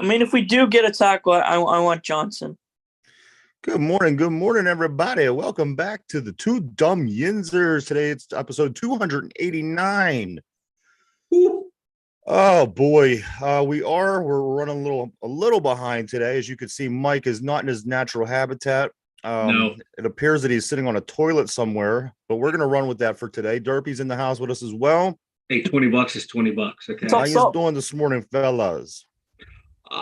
I mean, if we do get a tackle, I want Johnson. Good morning, everybody. Welcome back to the Two Dumb Yinzers. Today it's episode 289. Oh boy, we're running a little behind today. As you can see, Mike is not in his natural habitat. No. It appears that he's sitting on a toilet somewhere, but we're gonna run with that for today. Derpy's in the house with us as well. Hey, $20 is $20. Okay. How you doing this morning, fellas?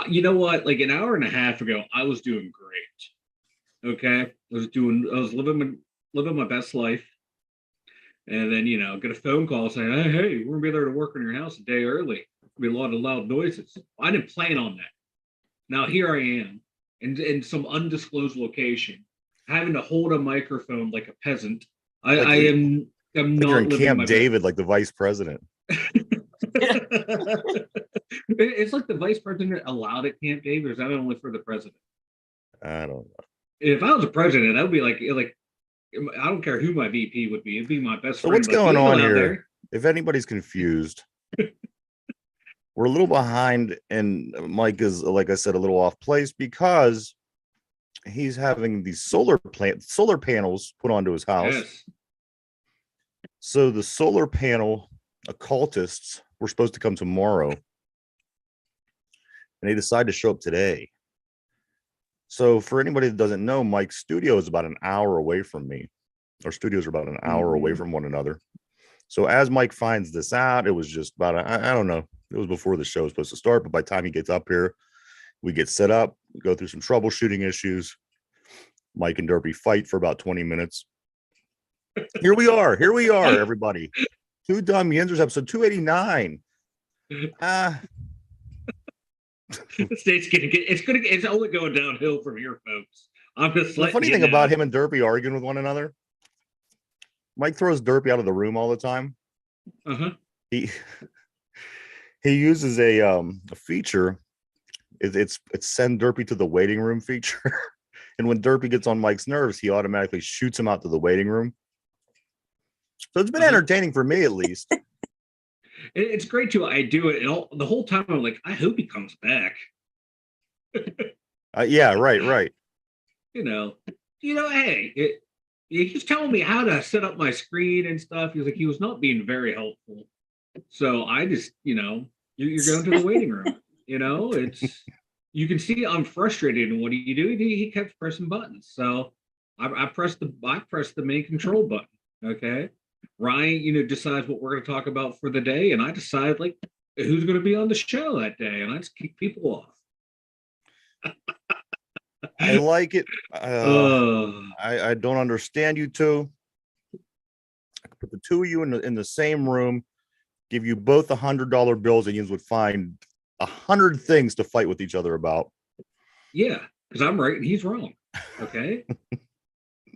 You know what? Like an hour and a half ago, I was doing great. Okay, I was living my best life, and then get a phone call saying, "Hey, we're gonna be there to work on your house a day early. There'll be a lot of loud noises." I didn't plan on that. Now here I am in some undisclosed location, having to hold a microphone like a peasant. I'm not you're in living Camp my David, like the vice president. It's like the vice president allowed at Camp David, or is that only for the president? I don't know. If I was a president, I would be like I don't care who my VP would be. It'd be my best friend. So what's going on here? There. If anybody's confused, we're a little behind, and Mike is, like I said, a little off place because he's having these solar panels put onto his house. Yes. So the solar panel occultists were supposed to come tomorrow, and they decided to show up today. So for anybody that doesn't know, Mike's studio is about an hour away from me. Our studios are about an hour away from one another. So as Mike finds this out, it was just about, I don't know, it was before the show was supposed to start, but by the time he gets up here, we get set up, go through some troubleshooting issues. Mike and Derpy fight for about 20 minutes. Here we are, everybody. Two Dumb Yinzers, episode 289. It's only going downhill from here, folks. I'm just the funny thing about him and Derpy arguing with one another. Mike throws Derpy out of the room all the time. Uh-huh. He uses a feature. It's send Derpy to the waiting room feature. And when Derpy gets on Mike's nerves, he automatically shoots him out to the waiting room. So it's been entertaining for me, at least. It's great too. I do it, and the whole time I'm like, I hope he comes back. Yeah, right. Hey, he's telling me how to set up my screen and stuff. He was not being very helpful. So I just, you're going to the waiting room. It's you can see I'm frustrated. And what do? He kept pressing buttons. So I pressed the main control button. Okay. Ryan, decides what we're going to talk about for the day, and I decide who's going to be on the show that day, and I just kick people off. I like it. I don't understand you two. I could put the two of you in the same room, give you both $100 bills, and you would find 100 things to fight with each other about. Yeah, because I'm right and he's wrong. Okay.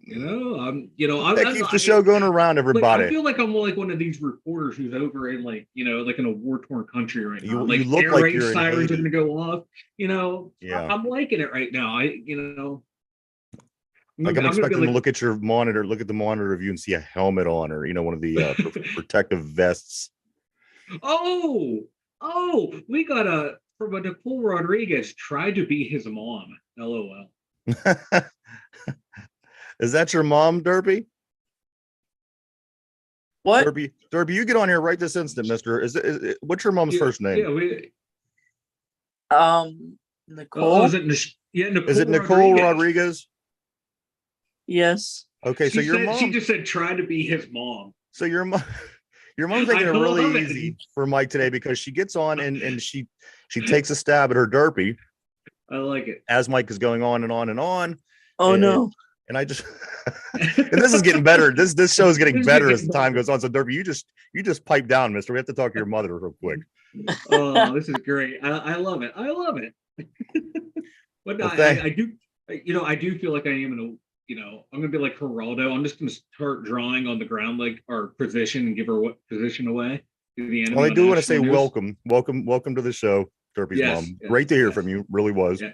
That keeps the show going around, everybody. I feel like I'm like one of these reporters who's over in like in a war-torn country right now. You look air like raid you're sirens are going to go off. Yeah. I'm liking it right now. I'm expecting to look at your monitor, look at the monitor of you and see a helmet on, or one of the protective vests. Oh, we got from a Nicole Rodriguez, tried to be his mom. LOL. Is that your mom, Derpy? What? Derpy, you get on here right this instant, mister. What's your mom's first name? Yeah, Nicole. Nicole. Is it Nicole Rodriguez? Yes. Okay, so your mom. She just said try to be his mom. So your mom's making it really easy for Mike today because she gets on and she takes a stab at her Derpy. I like it. As Mike is going on and on and on. Oh no. And I just and this is getting better. This show is getting better as the time goes on. So Derpy, you just pipe down, mister. We have to talk to your mother real quick. Oh, this is great. I love it. But no, I do I do feel like I am in a I'm gonna be like Geraldo. I'm just gonna start drawing on the ground like our position and give her what position away to the enemy. Well, I do want to say welcome to the show, Derpy's mom. Yes, great to hear from you. Really was. Yeah.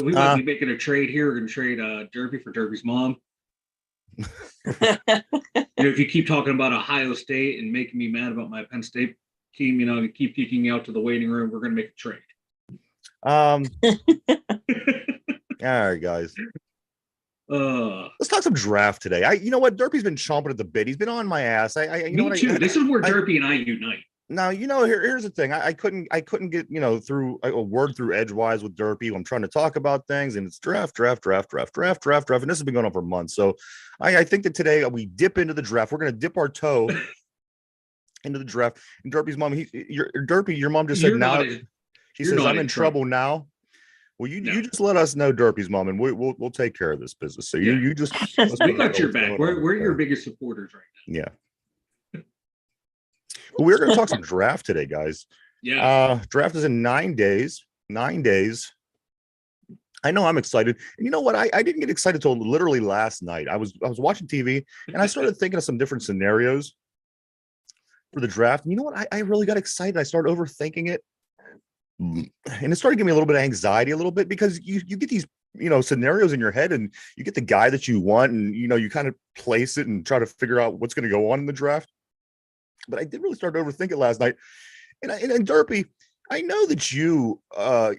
We might be making a trade here. We're going to trade Derpy for Derpy's mom. If you keep talking about Ohio State and making me mad about my Penn State team, to keep peeking out to the waiting room. We're going to make a trade. All right, guys. Let's talk some draft today. You know what? Derpy's been chomping at the bit. He's been on my ass. Me too. This is where Derpy and I unite. Now, here's the thing. I couldn't get, through a word through edgewise with Derpy. I'm trying to talk about things, and it's draft. And this has been going on for months. So I think that today we dip into the draft. We're going to dip our toe into the draft. And Derpy's mom, your mom just said now. She says, I'm in trouble now. Well, you just let us know, Derpy's mom, and we'll take care of this business. So you just we got your back. We're your biggest supporters right now. Yeah. We're going to talk some draft today, guys. Yeah. Draft is in 9 days. 9 days. I know I'm excited. And you know what? I didn't get excited till literally last night. I was watching TV and I started thinking of some different scenarios for the draft. And you know what? I really got excited. I started overthinking it. And it started giving me a little bit of anxiety, a little bit, because you get these scenarios in your head, and you get the guy that you want, and you kind of place it and try to figure out what's going to go on in the draft. But I did really start to overthink it last night. And Derpy, I know that you are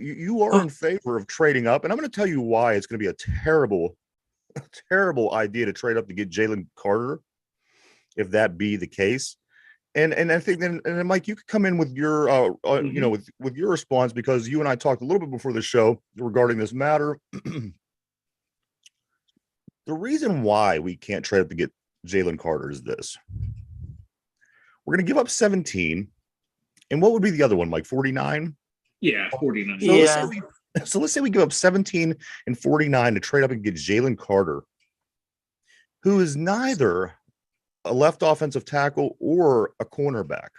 in favor of trading up, and I'm going to tell you why it's going to be a terrible idea to trade up to get Jalen Carter, if that be the case. And I think then Mike, you could come in with your with your response, because you and I talked a little bit before the show regarding this matter. The reason why we can't trade up to get Jalen Carter is this. We're going to give up 17. And what would be the other one, Mike? 49? Yeah, 49. So let's say we give up 17 and 49 to trade up and get Jalen Carter, who is neither a left offensive tackle or a cornerback.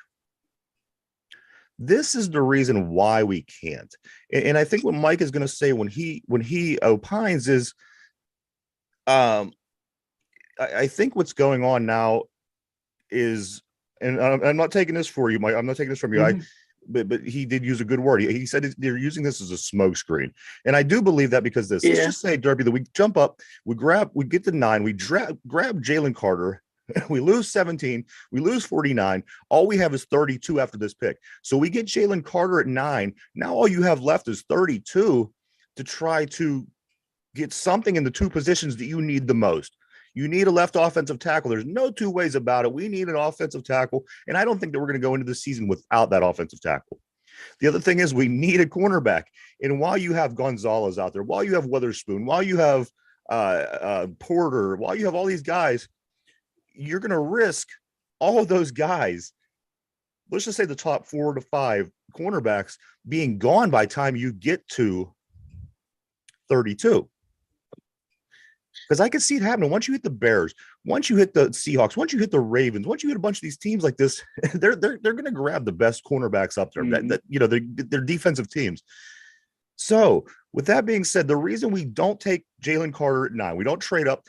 This is the reason why we can't. And I think what Mike is going to say when he opines is, I think what's going on now is, and I'm not taking this for you, Mike. I'm not taking this from you. Mm-hmm. But he did use a good word. He said they're using this as a smoke screen, and I do believe that, because let's just say, Derpy, that we jump up, we get the 9, we grab Jalen Carter, we lose 17, we lose 49. All we have is 32 after this pick. So we get Jalen Carter at 9. Now all you have left is 32 to try to get something in the two positions that you need the most. You need a left offensive tackle. There's no two ways about it. We need an offensive tackle, and I don't think that we're going to go into the season without that offensive tackle. The other thing is we need a cornerback. And while you have Gonzalez out there, while you have Witherspoon, while you have Porter, while you have all these guys, you're going to risk all of those guys. Let's just say the top 4 to 5 cornerbacks being gone by the time you get to 32. Because I can see it happening. Once you hit the Bears, once you hit the Seahawks, once you hit the Ravens, once you hit a bunch of these teams like this, they're going to grab the best cornerbacks up there. Mm-hmm. They're defensive teams. So with that being said, the reason we don't take Jalen Carter at 9, we don't trade up,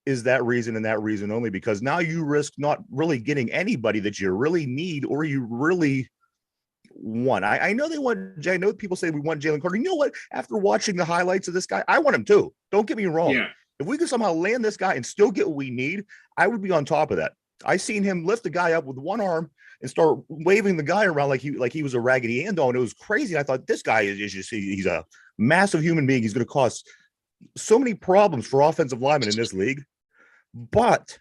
is that reason, and that reason only, because now you risk not really getting anybody that you really need or you really want. I know I know people say we want Jalen Carter. You know what? After watching the highlights of this guy, I want him too. Don't get me wrong. Yeah. If we could somehow land this guy and still get what we need, I would be on top of that. I seen him lift the guy up with one arm and start waving the guy around like he was a Raggedy Ann doll, and it was crazy. I thought, this guy is just, he's a massive human being. He's going to cause so many problems for offensive linemen in this league. But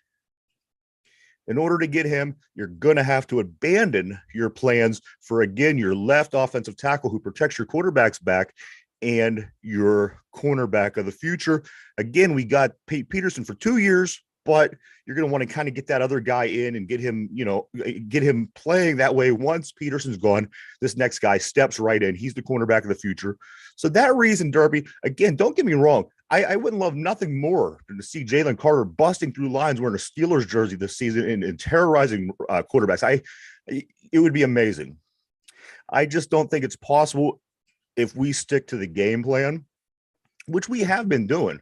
in order to get him, you're going to have to abandon your plans for, again, your left offensive tackle who protects your quarterback's back and your cornerback of the future. Again, we got Pete Peterson for 2 years, but you're going to want to kind of get that other guy in and get him playing that way. Once Peterson's gone, this next guy steps right in. He's the cornerback of the future. So that reason, Derpy, again, don't get me wrong. I wouldn't love nothing more than to see Jalen Carter busting through lines wearing a Steelers jersey this season and terrorizing quarterbacks. It would be amazing. I just don't think it's possible if we stick to the game plan, which we have been doing.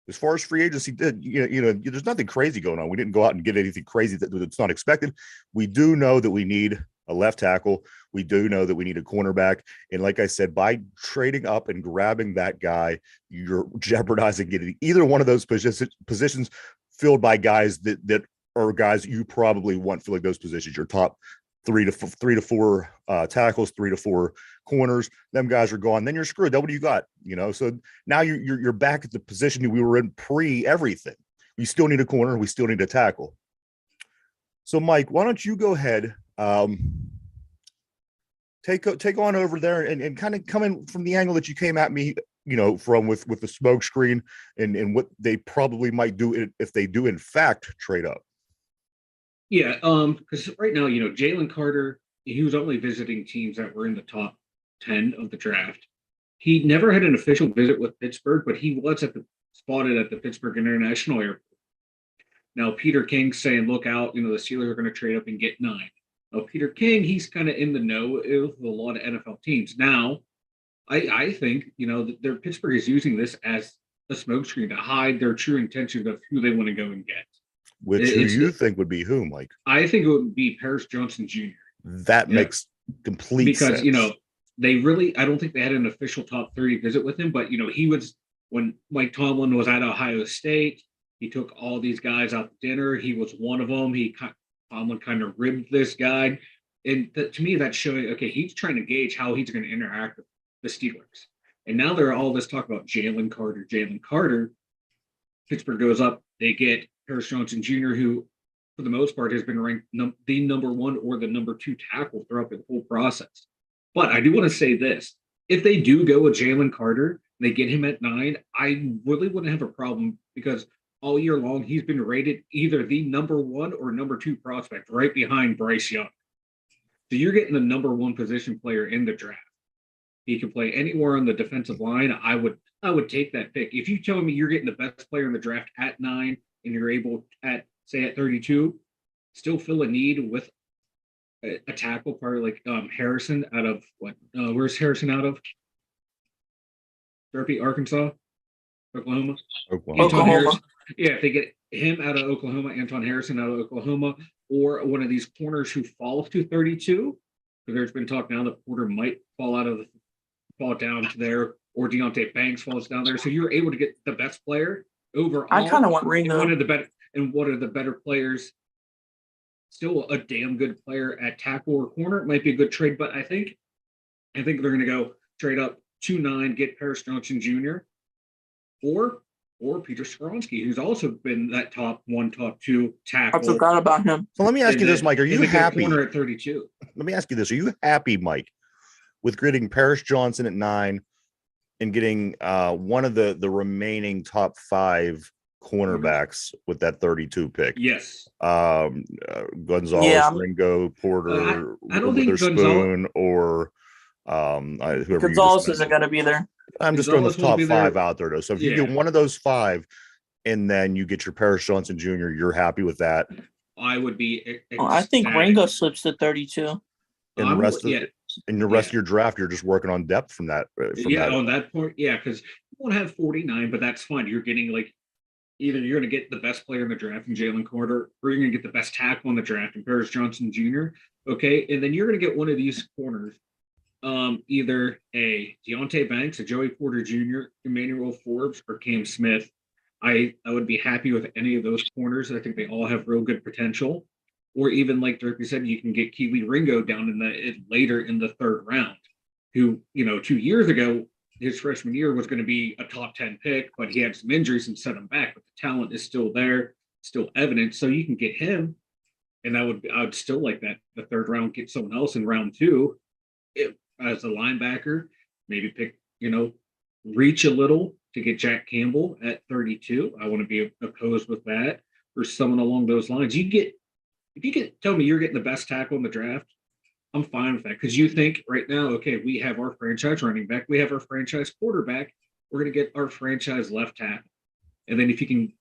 As far as free agency, there's nothing crazy going on. We didn't go out and get anything crazy that's not expected. We do know that we need a left tackle. We do know that we need a cornerback. And like I said, by trading up and grabbing that guy, you're jeopardizing getting either one of those positions filled by guys that are guys you probably want filling those positions, your top three to four tackles, 3 to 4 corners. Them guys are gone. Then you're screwed. Then what do you got? So now you're back at the position we were in pre everything. We still need a corner. We still need a tackle. So Mike, why don't you go ahead, take on over there and kind of come in from the angle that you came at me, from with the smoke screen and what they probably might do if they do in fact trade up. Yeah, because right now, Jalen Carter, he was only visiting teams that were in the top 10 of the draft. He never had an official visit with Pittsburgh, but he was spotted at the Pittsburgh International Airport. Now, Peter King's saying, look out, the Steelers are going to trade up and get 9. Now, Peter King, he's kind of in the know with a lot of NFL teams. Now, I think, Pittsburgh is using this as a smokescreen to hide their true intention of who they want to go and get. Who you think would be who, Mike? I think it would be Paris Johnson Jr. That makes complete sense. Because, they really, I don't think they had an official top 30 visit with him, but, he was, when Mike Tomlin was at Ohio State, he took all these guys out to dinner. He was one of them. Tomlin kind of ribbed this guy. And to me, that's showing, okay, he's trying to gauge how he's going to interact with the Steelers. And now there are all this talk about Jalen Carter. Pittsburgh goes up. They get Paris Johnson Jr., who, for the most part, has been ranked the number 1 or the number 2 tackle throughout the whole process. But I do want to say this. If they do go with Jalen Carter, and they get him at 9, I really wouldn't have a problem because all year long, he's been rated either the number 1 or number 2 prospect, right behind Bryce Young. So you're getting the number 1 position player in the draft. He can play anywhere on the defensive line. I would take that pick. If you tell me you're getting the best player in the draft at 9 and you're able at 32, still fill a need with a tackle, probably like Harrison out of where's Harrison out of? Therapy, Arkansas, Oklahoma. Oklahoma. Yeah, if they get him out of Oklahoma, Anton Harrison out of Oklahoma, or one of these corners who falls to 32, because there's been talk now that Porter might fall down to there, or Deontay Banks falls down there. So you're able to get the best player overall. I kind of want Ringo. One of the better players, still a damn good player at tackle or corner. It might be a good trade, but I think they're going to go trade up 2-9, get Paris Johnson Jr. or Peter Skoronsky, who's also been that top 1, top 2 tackle. I forgot about him. So let me ask you this, Mike. Are you happy? Corner at 32. Let me ask you this. Are you happy, Mike, with getting Paris Johnson at 9 and getting one of the remaining top 5 cornerbacks with that 32 pick? Yes. Gonzalez, Ringo, Porter, I don't think Witherspoon, or whoever. Gonzalez isn't going to be there. I'm just throwing the top 5 out there, though. So if you get one of those 5 and then you get your Paris Johnson Jr., you're happy with that? I would be. I think Ringo slips to 32. And the rest of your draft, you're just working on depth from that. On that point, because you won't have 49, but that's fine. You're getting either you're going to get the best player in the draft in Jalen Carter, or you're going to get the best tackle in the draft in Paris Johnson Jr. Okay, and then you're going to get one of these corners. Either a Deontay Banks, a Joey Porter Jr., Emmanuel Forbes, or Cam Smith. I would be happy with any of those corners. I think they all have real good potential. Or even like Derpy said, you can get Keely Ringo down later in the 3rd round, who 2 years ago, his freshman year was going to be a top 10 pick, but he had some injuries and set him back. But the talent is still there, still evident. So you can get him, and I would still like that. The 3rd round, get someone else in round 2. As a linebacker, maybe pick, reach a little to get Jack Campbell at 32. I want to be opposed with that, or someone along those lines. If you tell me you're getting the best tackle in the draft, I'm fine with that, because you think right now, okay, we have our franchise running back, we have our franchise quarterback, we're going to get our franchise left tackle. And then if you can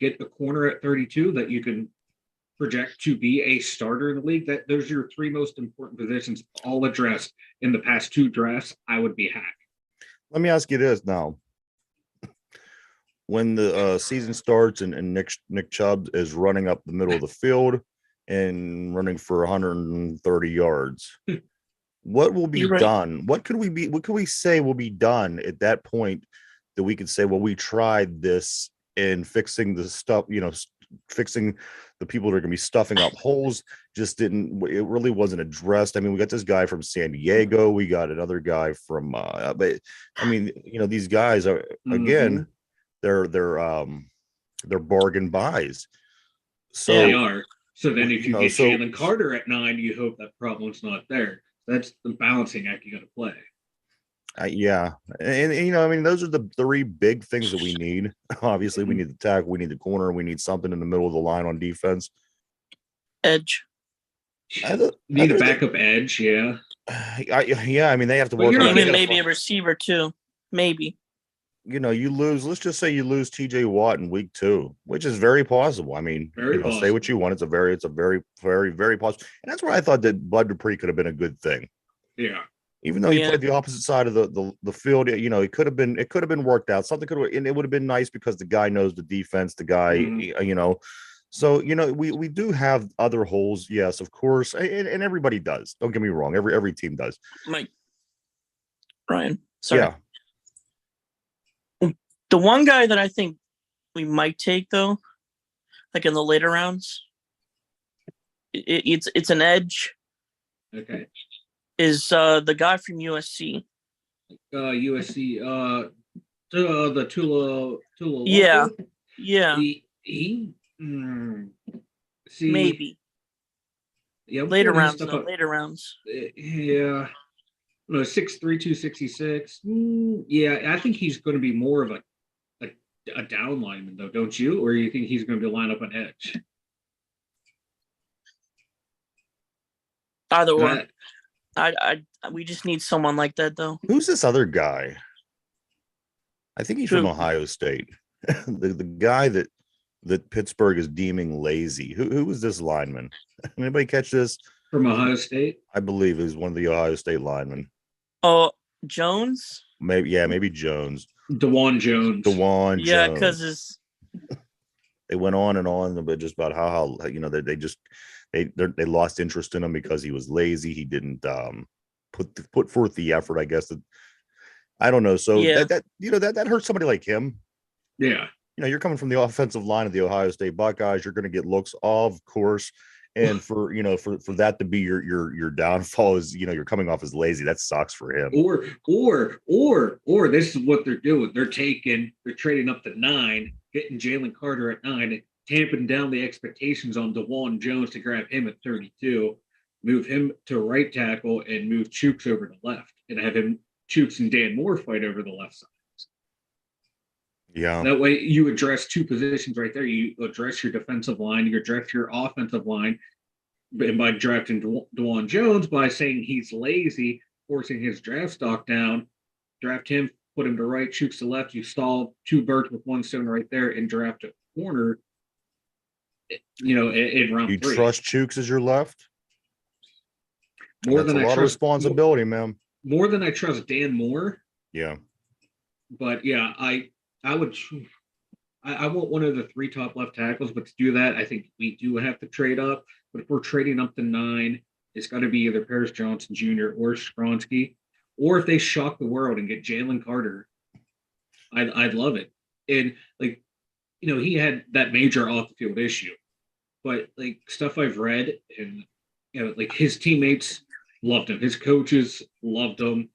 get a corner at 32 that you can project to be a starter in the league, those are your 3 most important positions, all addressed in the past 2 drafts, I would be happy. Let me ask you this now. When the season starts and Nick Chubb is running up the middle of the field and running for 130 yards, what will be done? What could we say will be done at that point that we could say, well, we tried this in fixing the stuff, fixing the people that are going to be stuffing up holes. Just didn't. It really wasn't addressed. I mean, we got this guy from San Diego. We got another guy from. But I mean, these guys are again, they're bargain buys. So They are. So then if you know, get so- Jalen Carter at 9, you hope that problem's not there. That's the balancing act you got to play. yeah, and I mean, those are the 3 big things that we need. Obviously, we need the tackle, we need the corner, we need something in the middle of the line on defense. Edge. Need a backup edge, yeah. Yeah, I mean, they have to Well, work. you're on not Maybe gonna maybe a receiver too. Maybe. You lose. Let's just say you lose T.J. Watt in week 2, which is very possible. I mean, Very say what you want. It's a very, very, very possible. And that's where I thought that Bud Dupree could have been a good thing. Yeah. Even though he played the opposite side of the field, it could have been worked out. Something could have, and it would have been nice because the guy knows the defense. The guy, So we do have other holes, yes, of course, and everybody does. Don't get me wrong. Every team does. Mike. Ryan. Sorry. Yeah. The one guy that I think we might take though, like in the later rounds, it's an edge. Okay. Is the guy from USC? USC. The Tula. Yeah. Yeah. He. See. Maybe. Yeah. Later rounds. No, later rounds. Yeah. No, 6'3", 266. Yeah, I think he's going to be more of a down lineman, though, don't you? Or you think he's going to be line up on edge? Either one. We just need someone like that, though. Who's this other guy? I think he's from Ohio State. the guy that Pittsburgh is deeming lazy. Who was this lineman? Anybody catch this? From Ohio State? I believe he was one of the Ohio State linemen. Oh, Jones? Maybe Jones. DeJuan Jones. Yeah, because they went on and on, but just about how they lost interest in him because he was lazy. He didn't put forth the effort, I guess. I don't know. So that hurts somebody like him. Yeah. You're coming from the offensive line of the Ohio State Buckeyes. You're going to get looks, of course. And for that to be your downfall is, you're coming off as lazy. That sucks for him. Or this is what they're doing. They're trading up to 9, getting Jalen Carter at 9, and tamping down the expectations on DeJuan Jones to grab him at 32, move him to right tackle, and move Chooks over to left, and have him Chooks and Dan Moore fight over the left side. Yeah. That way you address 2 positions right there. You address your defensive line, you address your offensive line, and by drafting DeJuan Jones, by saying he's lazy, forcing his draft stock down, draft him, put him to right, Chooks to left. You stall 2 birds with 1 stone right there and draft a corner, in round 3. You trust Chooks as your left? More That's than a lot of responsibility, man. More than I trust Dan Moore. Yeah. But yeah, I want one of the 3 top left tackles, but to do that, I think we do have to trade up. But if we're trading up to 9, it's got to be either Paris Johnson Jr. or Skronsky. Or if they shock the world and get Jalen Carter, I'd love it. And he had that major off the field issue, but stuff I've read and his teammates loved him, his coaches loved him.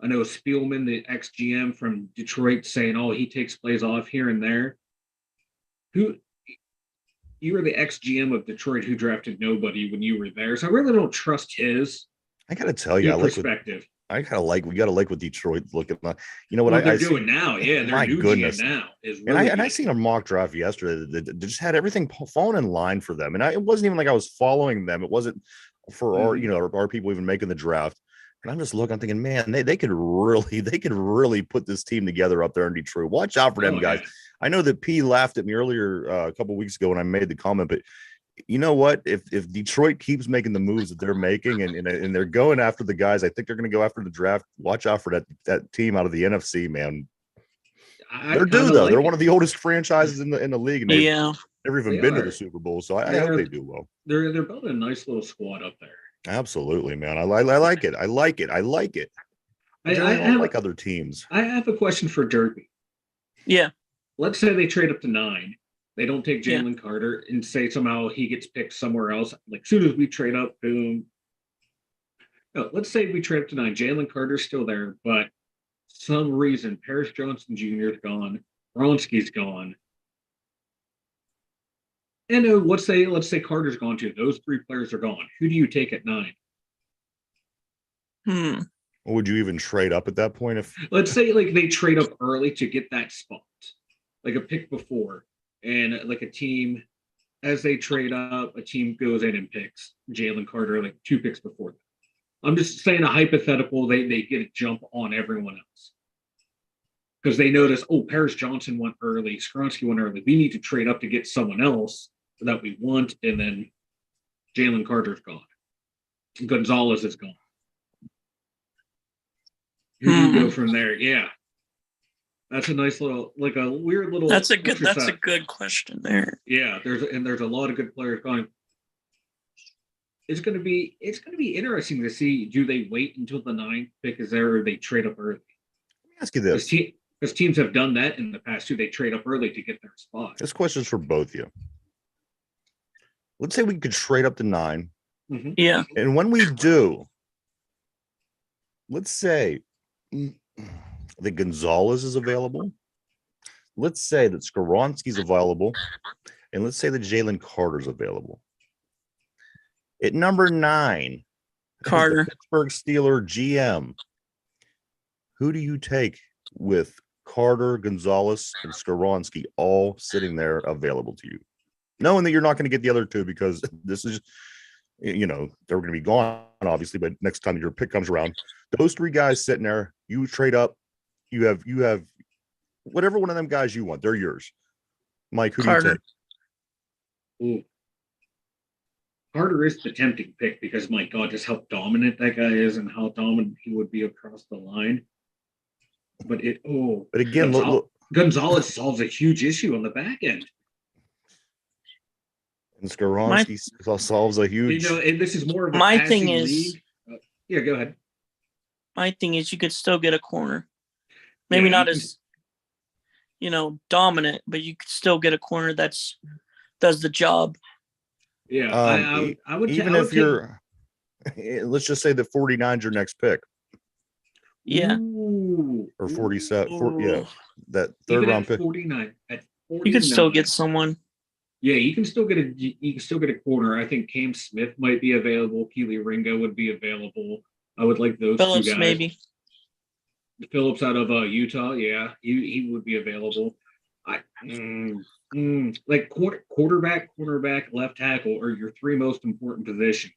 I know Spielman, the ex-GM from Detroit, saying, "Oh, he takes plays off here and there." You were the ex-GM of Detroit who drafted nobody when you were there, so I really don't trust his. I got to tell you, perspective. We got to like what Detroit's looking like. You know what they're doing now? Yeah, my goodness. now is really and I seen a mock draft yesterday that just had everything falling in line for them, and it wasn't even like I was following them. It wasn't for our people even making the draft. And I'm just looking, I'm thinking, man, they could really put this team together up there in Detroit. Watch out for them guys. Yeah. I know that P laughed at me earlier a couple of weeks ago when I made the comment, but you know what? If Detroit keeps making the moves that they're making and they're going after the guys, I think they're going to go after the draft. Watch out for that team out of the NFC, man. They're due though. They're one of the oldest franchises in the league. And never even been to the Super Bowl, so I hope they do well. They're building a nice little squad up there. Absolutely, man. I like it. I like it. I don't like other teams. I have a question for Derby. Yeah. Let's say they trade up to 9. They don't take Yeah. Jalen Carter and say somehow he gets picked somewhere else. Like, soon as we trade up, boom. No, let's say we trade up to 9. Jalen Carter's still there, but some reason Paris Johnson Jr. is gone. Bronski's gone. And let's say Carter's gone too. Those 3 players are gone. Who do you take at 9? Would you even trade up at that point? If Let's say like they trade up early to get that spot, like a pick before, and like a team, as they trade up, a team goes in and picks Jalen Carter like 2 picks before them. I'm just saying a hypothetical. They get a jump on everyone else because they notice, oh, Paris Johnson went early, Skronsky went early. We need to trade up to get someone else that we want, and then Jalen Carter's gone. Gonzalez is gone. Who do you go from there? Yeah. That's a nice little, like a weird little. That's a good exercise. question there. Yeah, there's a lot of good players going. It's gonna be interesting to see. Do they wait until the 9th pick is there, or they trade up early? let me ask you this: Because teams have done that in the past too. They trade up early to get their spot. this question's for both of you. Let's say we could trade up to 9, Yeah. and when we do, let's say that Gonzalez is available. Let's say that Skronsky's available, and let's say that Jalen Carter's available. At number 9, Carter. the Pittsburgh Steelers GM. Who do you take with Carter, Gonzalez, and Skronsky all sitting there available to you? Knowing that you're not going to get the other 2 because this is, they're going to be gone, obviously, but next time your pick comes around, those 3 guys sitting there, you trade up, you have whatever one of them guys you want, they're yours. Mike, who Carter. do you take? Ooh. Carter is the tempting pick because, my God, just how dominant that guy is and how dominant he would be across the line. But again, Gonzalez solves a huge issue on the back end. And Skronsky solves a huge. And this is more of a My passing thing is, league. Yeah, go ahead. My thing is, you could still get a corner. Maybe Yeah, not as, dominant, but you could still get a corner does the job. Yeah, I would even if you're. Let's just say that 49's your next pick. Yeah. Ooh, or 47. Yeah, that third even round at pick. 49. At 49, You could still get someone. Yeah, you can still get a corner. I think Cam Smith might be available. Keely Ringo would be available. I would like those 2 Phillips, guys. maybe. Phillips out of Utah, yeah, he would be available. Like quarterback, cornerback, left tackle are your 3 most important positions.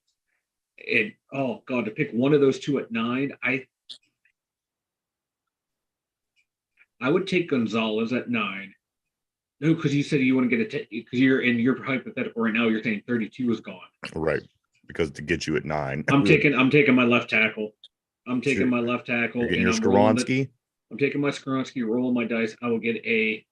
And oh God, to pick one of those 2 at 9, I would take Gonzalez at 9. No, because you said you want to get a because you're in your hypothetical right now. You're saying 32 is gone. Right, because to get you at 9, I'm taking my left tackle. I'm taking Sure. my left tackle. You're getting and your Skronsky. I'm taking my Skronsky, rolling my dice. I will get a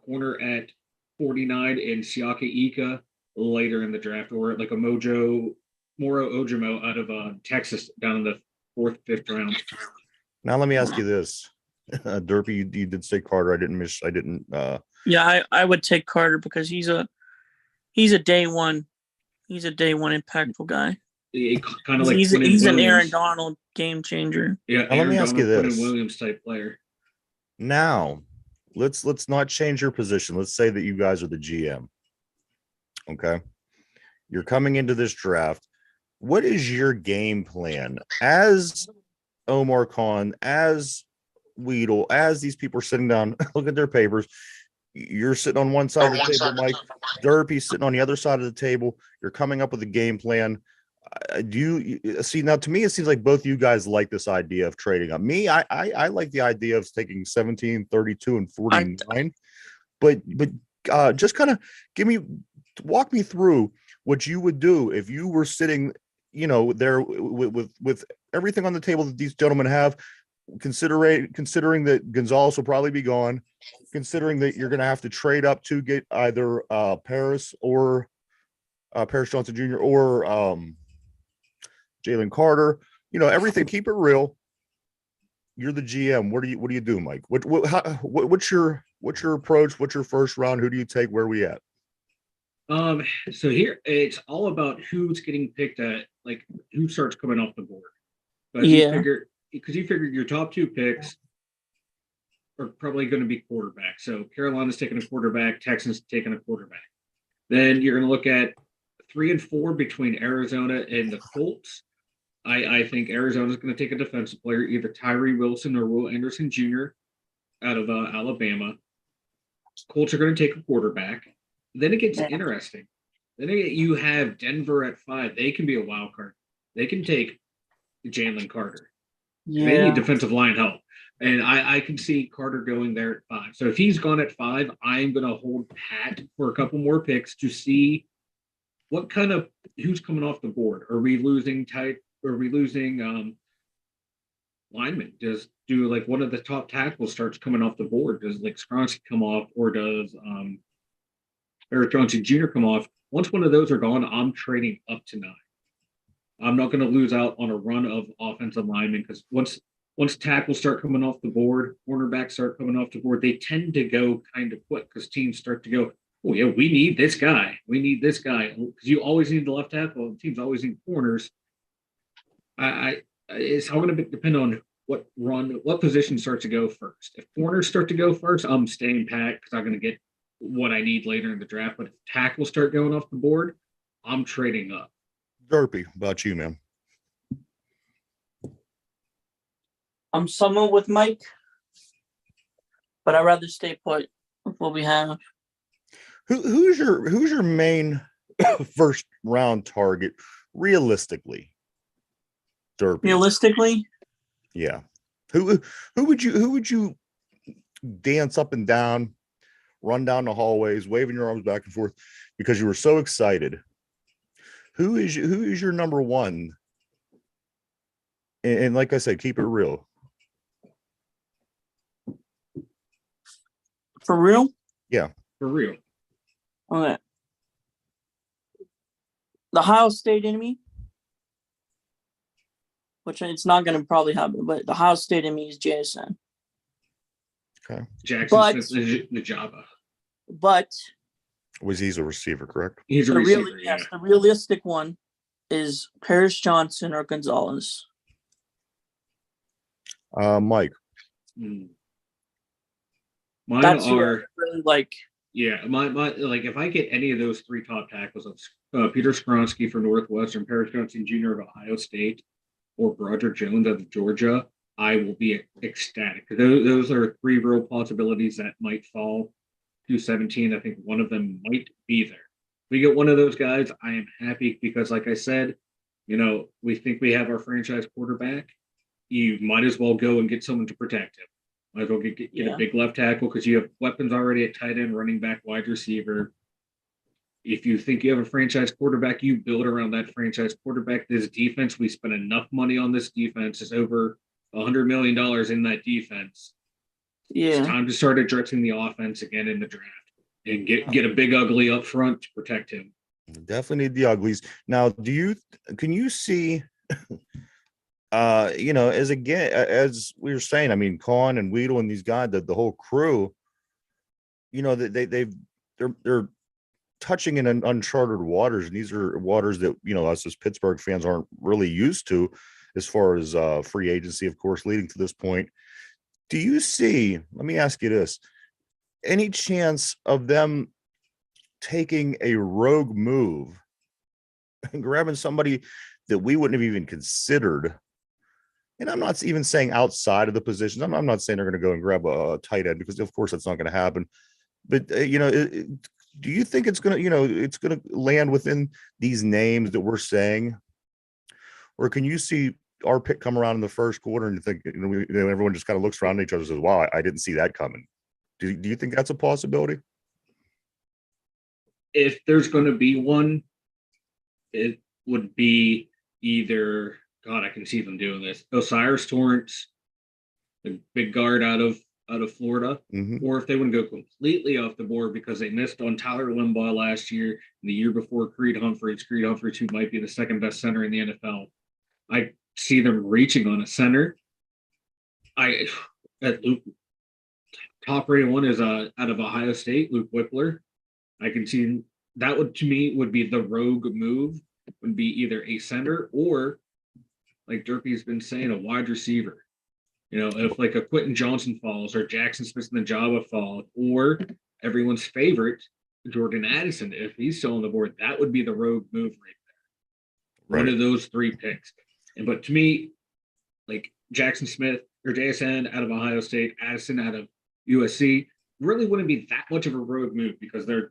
corner at 49 and Siaka Ika later in the draft, or like a Moro Ojimo out of Texas down in the 4th, 5th round. Now let me ask you this, Derpy, you did say Carter. I didn't. Yeah, I would take Carter because he's a day one impactful guy. Kind of like he's an Aaron Donald game changer. Yeah, now, let me ask you this: Quentin Williams type player. Now, let's not change your position. Let's say that you guys are the GM. Okay, you're coming into this draft. What is your game plan as Omar Khan, as Weedle, as these people are sitting down, look at their papers? You're sitting on one side of the table, Mike. Derpy's sitting on the other side of the table. You're coming up with a game plan. Do you see now? To me, it seems like both you guys like this idea of trading up. Me, I like the idea of taking 17, 32, and 49. But just kind of walk me through what you would do if you were sitting, there with everything on the table that these gentlemen have. Considering that Gonzalez will probably be gone, considering that you're going to have to trade up to get either Paris Johnson Jr. or Jalen Carter, everything. Keep it real. You're the GM. What do you do, Mike? What's your What's your approach? What's your first round? Who do you take? Where are we at? So here it's all about who's getting picked at, like who starts coming off the board. But Yeah. you figure your top two picks are probably going to be quarterback. So Carolina's taking a quarterback, Texans taking a quarterback. Then you're going to look at 3 and 4 between Arizona and the Colts. I think Arizona's going to take a defensive player, either Tyree Wilson or Will Anderson Jr. out of Alabama. Colts are going to take a quarterback. Then it gets interesting. You have Denver at 5. They can be a wild card. They can take Jalen Carter. Yeah. They need defensive line help. And I can see Carter going there at 5. So if he's gone at 5, I'm going to hold pat for a couple more picks to see what kind of who's coming off the board. Are we losing linemen? Do like one of the top tackles starts coming off the board? Does like Skronsky come off, or does Eric Johnson Jr. come off? Once one of those are gone, I'm trading up to 9. I'm not going to lose out on a run of offensive linemen, because once tackles start coming off the board, cornerbacks start coming off the board, they tend to go kind of quick because teams start to go, oh yeah, we need this guy. We need this guy, because you always need the left tackle. And teams always need corners. It's all going to depend on what position starts to go first. If corners start to go first, I'm staying pat because I'm going to get what I need later in the draft. But if tackles start going off the board, I'm trading up. Derpy, about you, man? I'm somewhat with Mike, but I'd rather stay put with what we have. Who's your main first round target realistically? Derpy. Realistically, Yeah. Who would you dance up and down, run down the hallways, waving your arms back and forth because you were so excited? Who is your number one? And like I said, keep it real. for real. Yeah. For real. Okay. The Ohio State enemy, which it's not going to probably happen, but the Ohio State enemy is JSN. Okay. Jackson Smith, the Java. But He's a receiver, correct? He's a receiver. yes, the realistic one is Paris Johnson or Gonzalez. Mike. Mine That's are really like. yeah. My like if I get any of those 3 top tackles of Peter Skronsky for Northwestern, Paris Johnson Jr. of Ohio State, or Broderick Jones of Georgia, I will be ecstatic. Those are 3 real possibilities that might fall to 17. I think one of them might be there. If we get one of those guys, I am happy because, like I said, we think we have our franchise quarterback. You might as well go and get someone to protect him. Might as well get a big left tackle because you have weapons already at tight end, running back, wide receiver. If you think you have a franchise quarterback, you build around that franchise quarterback. This defense, we spent enough money on this defense. It's over $100 million in that defense. Yeah. It's time to start addressing the offense again in the draft and get a big ugly up front to protect him. Definitely need the uglies. Now, can you see, as we were saying, I mean, Kahn and Weedle and these guys, the whole crew, they're touching in uncharted waters, and these are waters that us as Pittsburgh fans aren't really used to, as far as free agency, of course, leading to this point. Do you see? Let me ask you this: any chance of them taking a rogue move and grabbing somebody that we wouldn't have even considered? And I'm not even saying outside of the positions. I'm not saying they're going to go and grab a tight end, because of course that's not going to happen. But do you think it's going to land within these names that we're saying, or can you see our pick come around in the first quarter and you think everyone just kind of looks around at each other and says, "Wow, I didn't see that coming"? Do you think that's a possibility? If there's going to be one, it would be either, God, I can see them doing this, Osiris Torrance, the big guard out of Florida, or if they want to go completely off the board because they missed on Tyler Limbaugh last year and the year before Creed Humphreys, who might be the second best center in the NFL. I see them reaching on a center. top rated one is out of Ohio State, Luke Whippler. I can see that would to me would be the rogue move, would be either a center or like Derpy's been saying, a wide receiver. You know, if like a Quentin Johnson falls or Jackson Smith and the Java falls, or everyone's favorite, Jordan Addison, if he's still on the board, that would be the rogue move right there. One Right. of those three picks. And but to me, like Jackson Smith or JSN out of Ohio State, Addison out of USC, really wouldn't be that much of a rogue move because their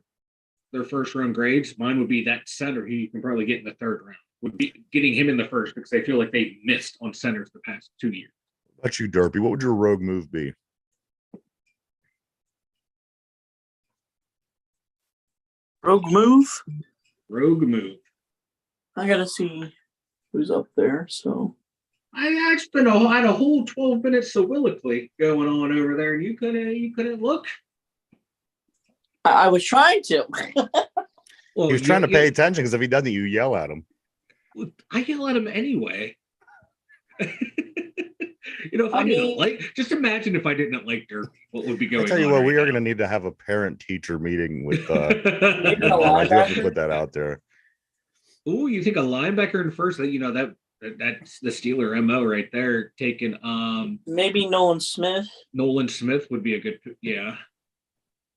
first round grades. Mine would be that center who you can probably get in the third round. Would be getting him in the first because they feel like they missed on centers the past 2 years. What about you, Derpy? What would your rogue move be? Rogue move. Rogue move. I gotta see who's up there. So I spent I had a whole 12 minutes soliloquy going on over there, and you couldn't look. I was trying to. Well, He was trying to pay attention because if he doesn't, you yell at him. I yell at him anyway. If I, I didn't mean- like, just imagine if I didn't like Derpy, what would be going I on? tell you what, we right are going to need to have a parent-teacher meeting with. Maybe a I do have to linebacker? put that out there. Ooh, you think a linebacker in first? That's the Steeler MO right there. Taking Maybe Nolan Smith. Nolan Smith would be a good, yeah.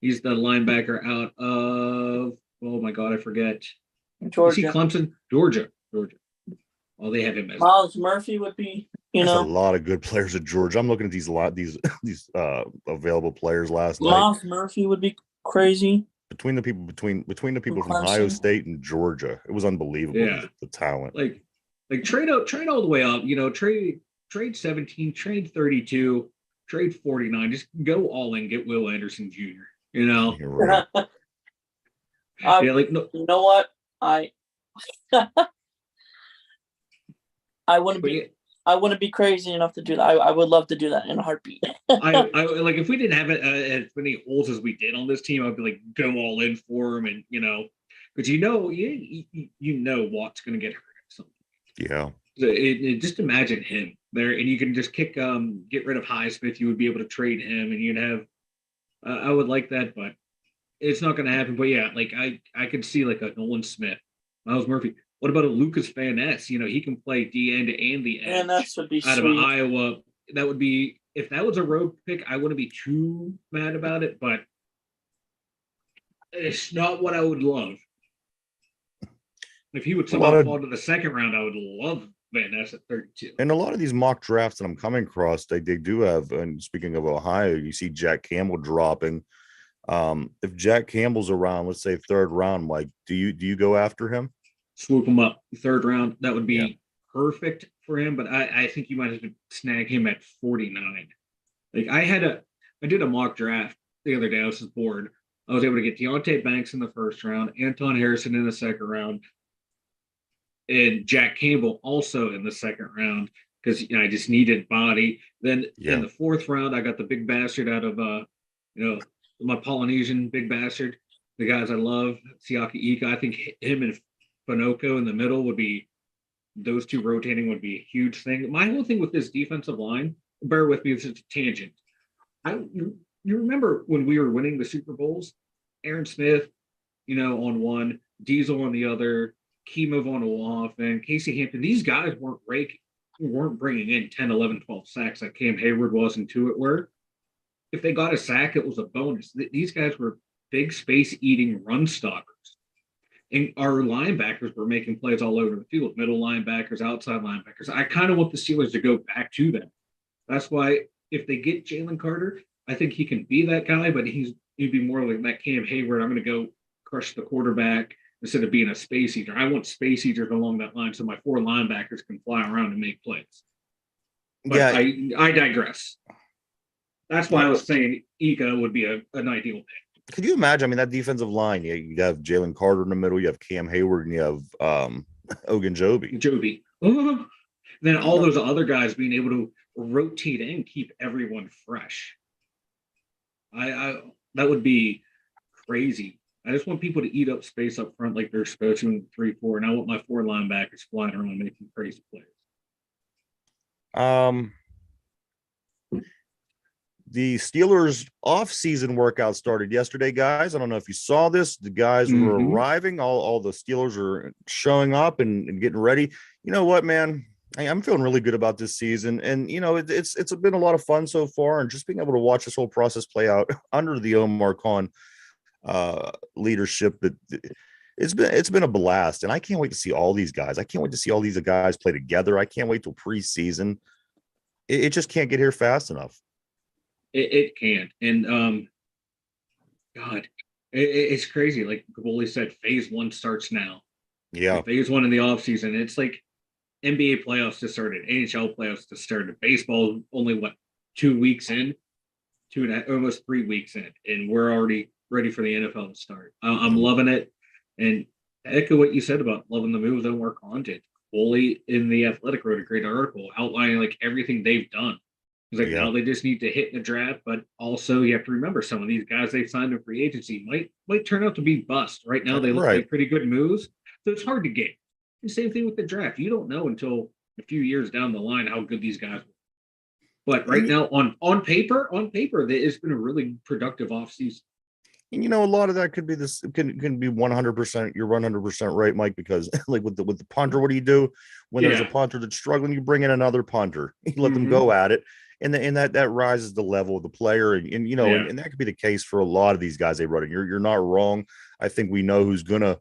He's the linebacker out of, oh my God, I forget. Is he Georgia. Clemson? Georgia. Oh, they have him as Miles Murphy would be, There's a lot of good players at Georgia. I'm looking at these available players last night. Miles Murphy would be crazy. Between the people from Clemson. Ohio State and Georgia, it was unbelievable. Yeah. The talent. like trade all the way up, trade 17, trade 32, trade 49, just go all in, get Will Anderson Jr. You're right. Yeah, like no, You know what? I wouldn't but be. yeah, I wouldn't be crazy enough to do that. I would love to do that in a heartbeat. I like if we didn't have as many holes as we did on this team, I'd be like go all in for him, and because Watt's going to get hurt. So Yeah. just imagine him there, and you can just get rid of Highsmith. You would be able to trade him, and you'd have. I would like that, but it's not going to happen. But yeah, like I could see like a Nolan Smith, Miles Murphy. What about a Lucas Van Ness? He can play D end and the edge. And that would be out sweet. of Iowa. That would be, if that was a rogue pick, I wouldn't be too mad about it, but it's not what I would love. If he would somehow fall to the second round, I would love Van Ness at 32. And a lot of these mock drafts that I'm coming across, they do have. And speaking of Ohio, you see Jack Campbell dropping. If Jack Campbell's around, let's say third round, Mike, do you go after him? Swoop him up third round. That would be Yeah. perfect for him, but I think you might have to snag him at 49. Like I did a mock draft the other day. I was just bored. I was able to get Deontay Banks in the first round, Anton Harrison in the second round, and Jack Campbell also in the second round because I just needed body. Then Yeah. in the fourth round, I got the big bastard out of my Polynesian big bastard, the guys I love, Siaki Ika. I think him and Fanoko in the middle would be, those two rotating would be a huge thing. My whole thing with this defensive line, bear with me, it's just a tangent. You remember when we were winning the Super Bowls? Aaron Smith, on one, Diesel on the other, Kemov on off, and Casey Hampton. These guys weren't bringing in 10, 11, 12 sacks like Cam Hayward was and Tuitt were. If they got a sack, it was a bonus. These guys were big space-eating run stoppers. And our linebackers were making plays all over the field, middle linebackers, outside linebackers. I kind of want the Steelers to go back to that. That's why if they get Jalen Carter, I think he can be that guy, but he'd be more like that Cam Hayward. I'm going to go crush the quarterback instead of being a space eater. I want space eaters along that line so my four linebackers can fly around and make plays. But Yeah. I digress. That's why I was saying Ika would be an ideal pick. Could you imagine? I mean, that defensive line, you have Jalen Carter in the middle, you have Cam Hayward, and you have Ogunjobi. Joby. Then all those other guys being able to rotate and keep everyone fresh. I that would be crazy. I just want people to eat up space up front like they're supposed to in 3-4, and I want my four linebackers flying around making crazy plays. the Steelers off-season workout started yesterday, guys. I don't know if you saw this. The guys were Mhm. arriving. All the Steelers are showing up and getting ready. You know what, man? I'm feeling really good about this season, and it's been a lot of fun so far, and just being able to watch this whole process play out under the Omar Khan leadership. It's been a blast, and I can't wait to see all these guys. I can't wait to see all these guys play together. I can't wait till preseason. It just can't get here fast enough. It can't. And God, it's crazy. Like Kaboli said, phase one starts now. Yeah, Phase one in the offseason. It's like NBA playoffs just started, NHL playoffs just started. Baseball only 2 weeks in, almost 3 weeks in, and we're already ready for the NFL to start. I'm loving it. And echo what you said about loving the moves and more content. Foley in the Athletic wrote a great article outlining like everything they've done. He's like, Yeah. now they just need to hit the draft, but also you have to remember some of these guys they've signed in free agency might turn out to be bust. Right now they look Right. like pretty good moves, so it's hard to get. The same thing with the draft. You don't know until a few years down the line how good these guys were. But right now, on paper, it's been a really productive offseason. And a lot of that could be this can be 100%. You're 100% right, Mike, because like with the punter, what do you do when there's a Yeah. punter that's struggling? You bring in another punter. You let them Mhm. go at it. And that rises the level of the player. And Yeah. and that could be the case for a lot of these guys they run. You're not wrong. I think we know who's gonna,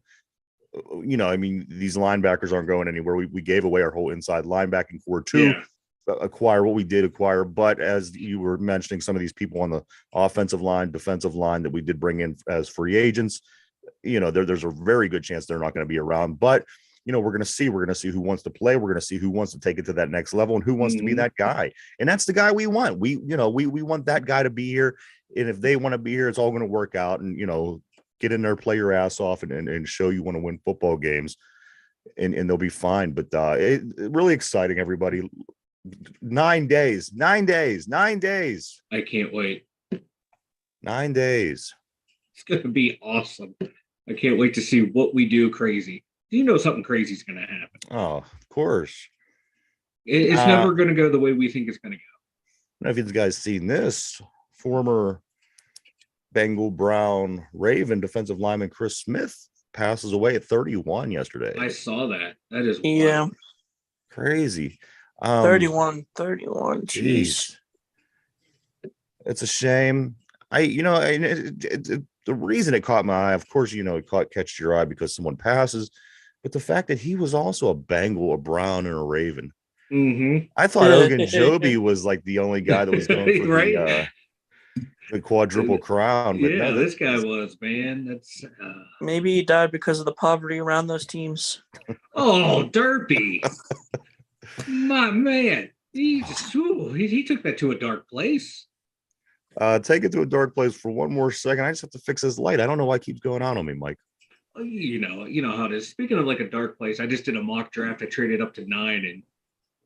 I mean, these linebackers aren't going anywhere. We gave away our whole inside linebacking core too. Yeah. Acquire what we did acquire, but as you were mentioning, some of these people on the offensive line, defensive line that we did bring in as free agents, there's a very good chance they're not going to be around. But we're going to see who wants to play. We're going to see who wants to take it to that next level and who wants to be Mhm. that guy. And that's the guy we want. We want that guy to be here. And if they want to be here, it's all going to work out. And get in there, play your ass off, and show you want to win football games, and they'll be fine. But really exciting, everybody. 9 days. I can't wait. 9 days. It's going to be awesome. I can't wait to see what we do crazy. You know something crazy is going to happen. Oh, of course. It's never going to go the way we think it's going to go. I don't know if you guys seen this. Former Bengal, Brown, Raven defensive lineman Chris Smith passes away at 31 yesterday. I saw that. That is Yeah. wild. Crazy. 31. Jeez. Geez. It's a shame. The reason it caught my eye, of course, it catches your eye because someone passes, but the fact that he was also a Bengal, a Brown, and a Raven. Mm-hmm. I thought Ogunjobi was like the only guy that was going for Right? the quadruple crown. But Yeah, no, this guy was, man. That's Maybe he died because of the poverty around those teams. oh, Derpy. My man. He took that to a dark place. Take it to a dark place for one more second. I just have to fix this light. I don't know why it keeps going out on me, Mike. You know how it is. Speaking of like a dark place, I just did a mock draft. I traded up to 9, and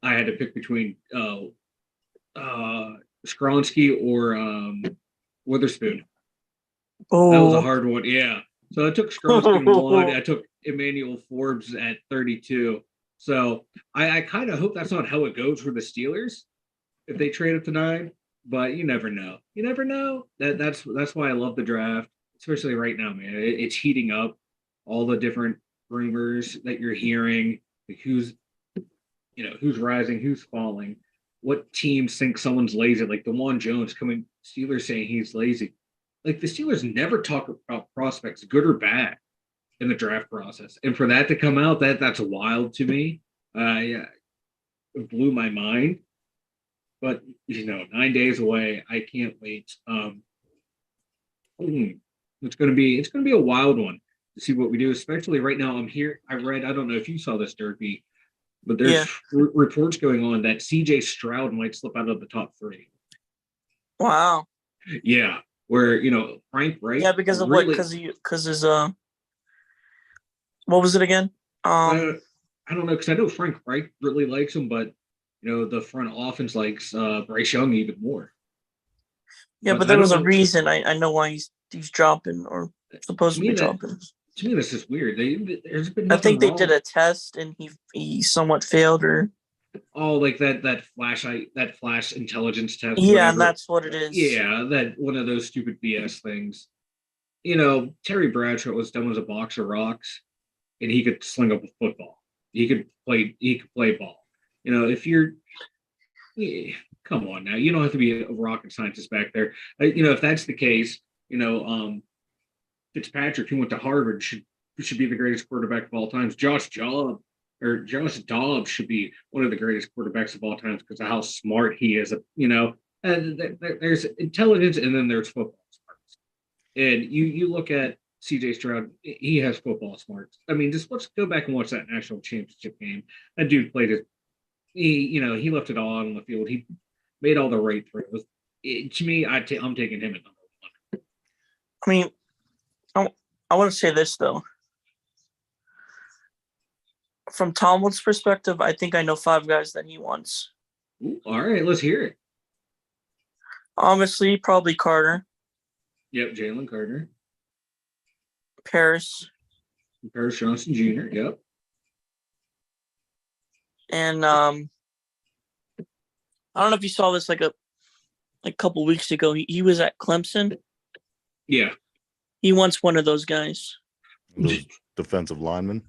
I had to pick between Skronsky or Witherspoon. Oh, That was a hard one. Yeah. So I took Skronsky in 1. I took Emmanuel Forbes at 32. So I kind of hope that's not how it goes for the Steelers if they trade up to 9. But you never know. You never know. That's why I love the draft, especially right now, man. It's heating up. All the different rumors that you're hearing, like who's rising, who's falling, what teams think someone's lazy. Like DeJuan Jones coming, Steelers saying he's lazy. Like the Steelers never talk about prospects, good or bad, in the draft process, and for that to come out, that's wild to me. Yeah, it blew my mind. But 9 days away, I can't wait. It's gonna be a wild one to see what we do, especially right now. I don't know if you saw this, Derpy, but there's reports going on that CJ Stroud might slip out of the top 3. wow. Yeah, where Frank Wright. Yeah, because of really, what? Because his what was it again? I don't know, because I know Frank Wright really likes him, but the front offense likes Bryce Young even more. Yeah, but there was a reason. I know why he's dropping or supposed to be dropping. To me, this is weird. There's been I think they wrong. did a test and he somewhat failed, or Oh, like that flash intelligence test, Yeah, and whatever. that's what it is. Yeah, that one of those stupid BS things. Terry Bradshaw was done as a boxer rocks, and he could sling up a football. He could play ball. If you're yeah, come on now, you don't have to be a rocket scientist back there. If that's the case, Fitzpatrick, who went to Harvard, should be the greatest quarterback of all times. Josh Dobbs should be one of the greatest quarterbacks of all times because of how smart he is. And there's intelligence, and then there's football smarts. And you look at CJ Stroud, he has football smarts. I mean, just let's go back and watch that national championship game. That dude played it. He left it all out on the field. He made all the right throws. To me, I'm taking him at number one. I mean, I want to say this though. From Tomlin's perspective, I think I know 5 guys that he wants. Ooh, all right, let's hear it. Obviously, probably Carter, Yep, Jalen Carter, Paris, Paris Johnson Jr. Yep. and I don't know if you saw this like a couple weeks ago. He was at Clemson. Yeah. He wants one of those guys. Those defensive linemen.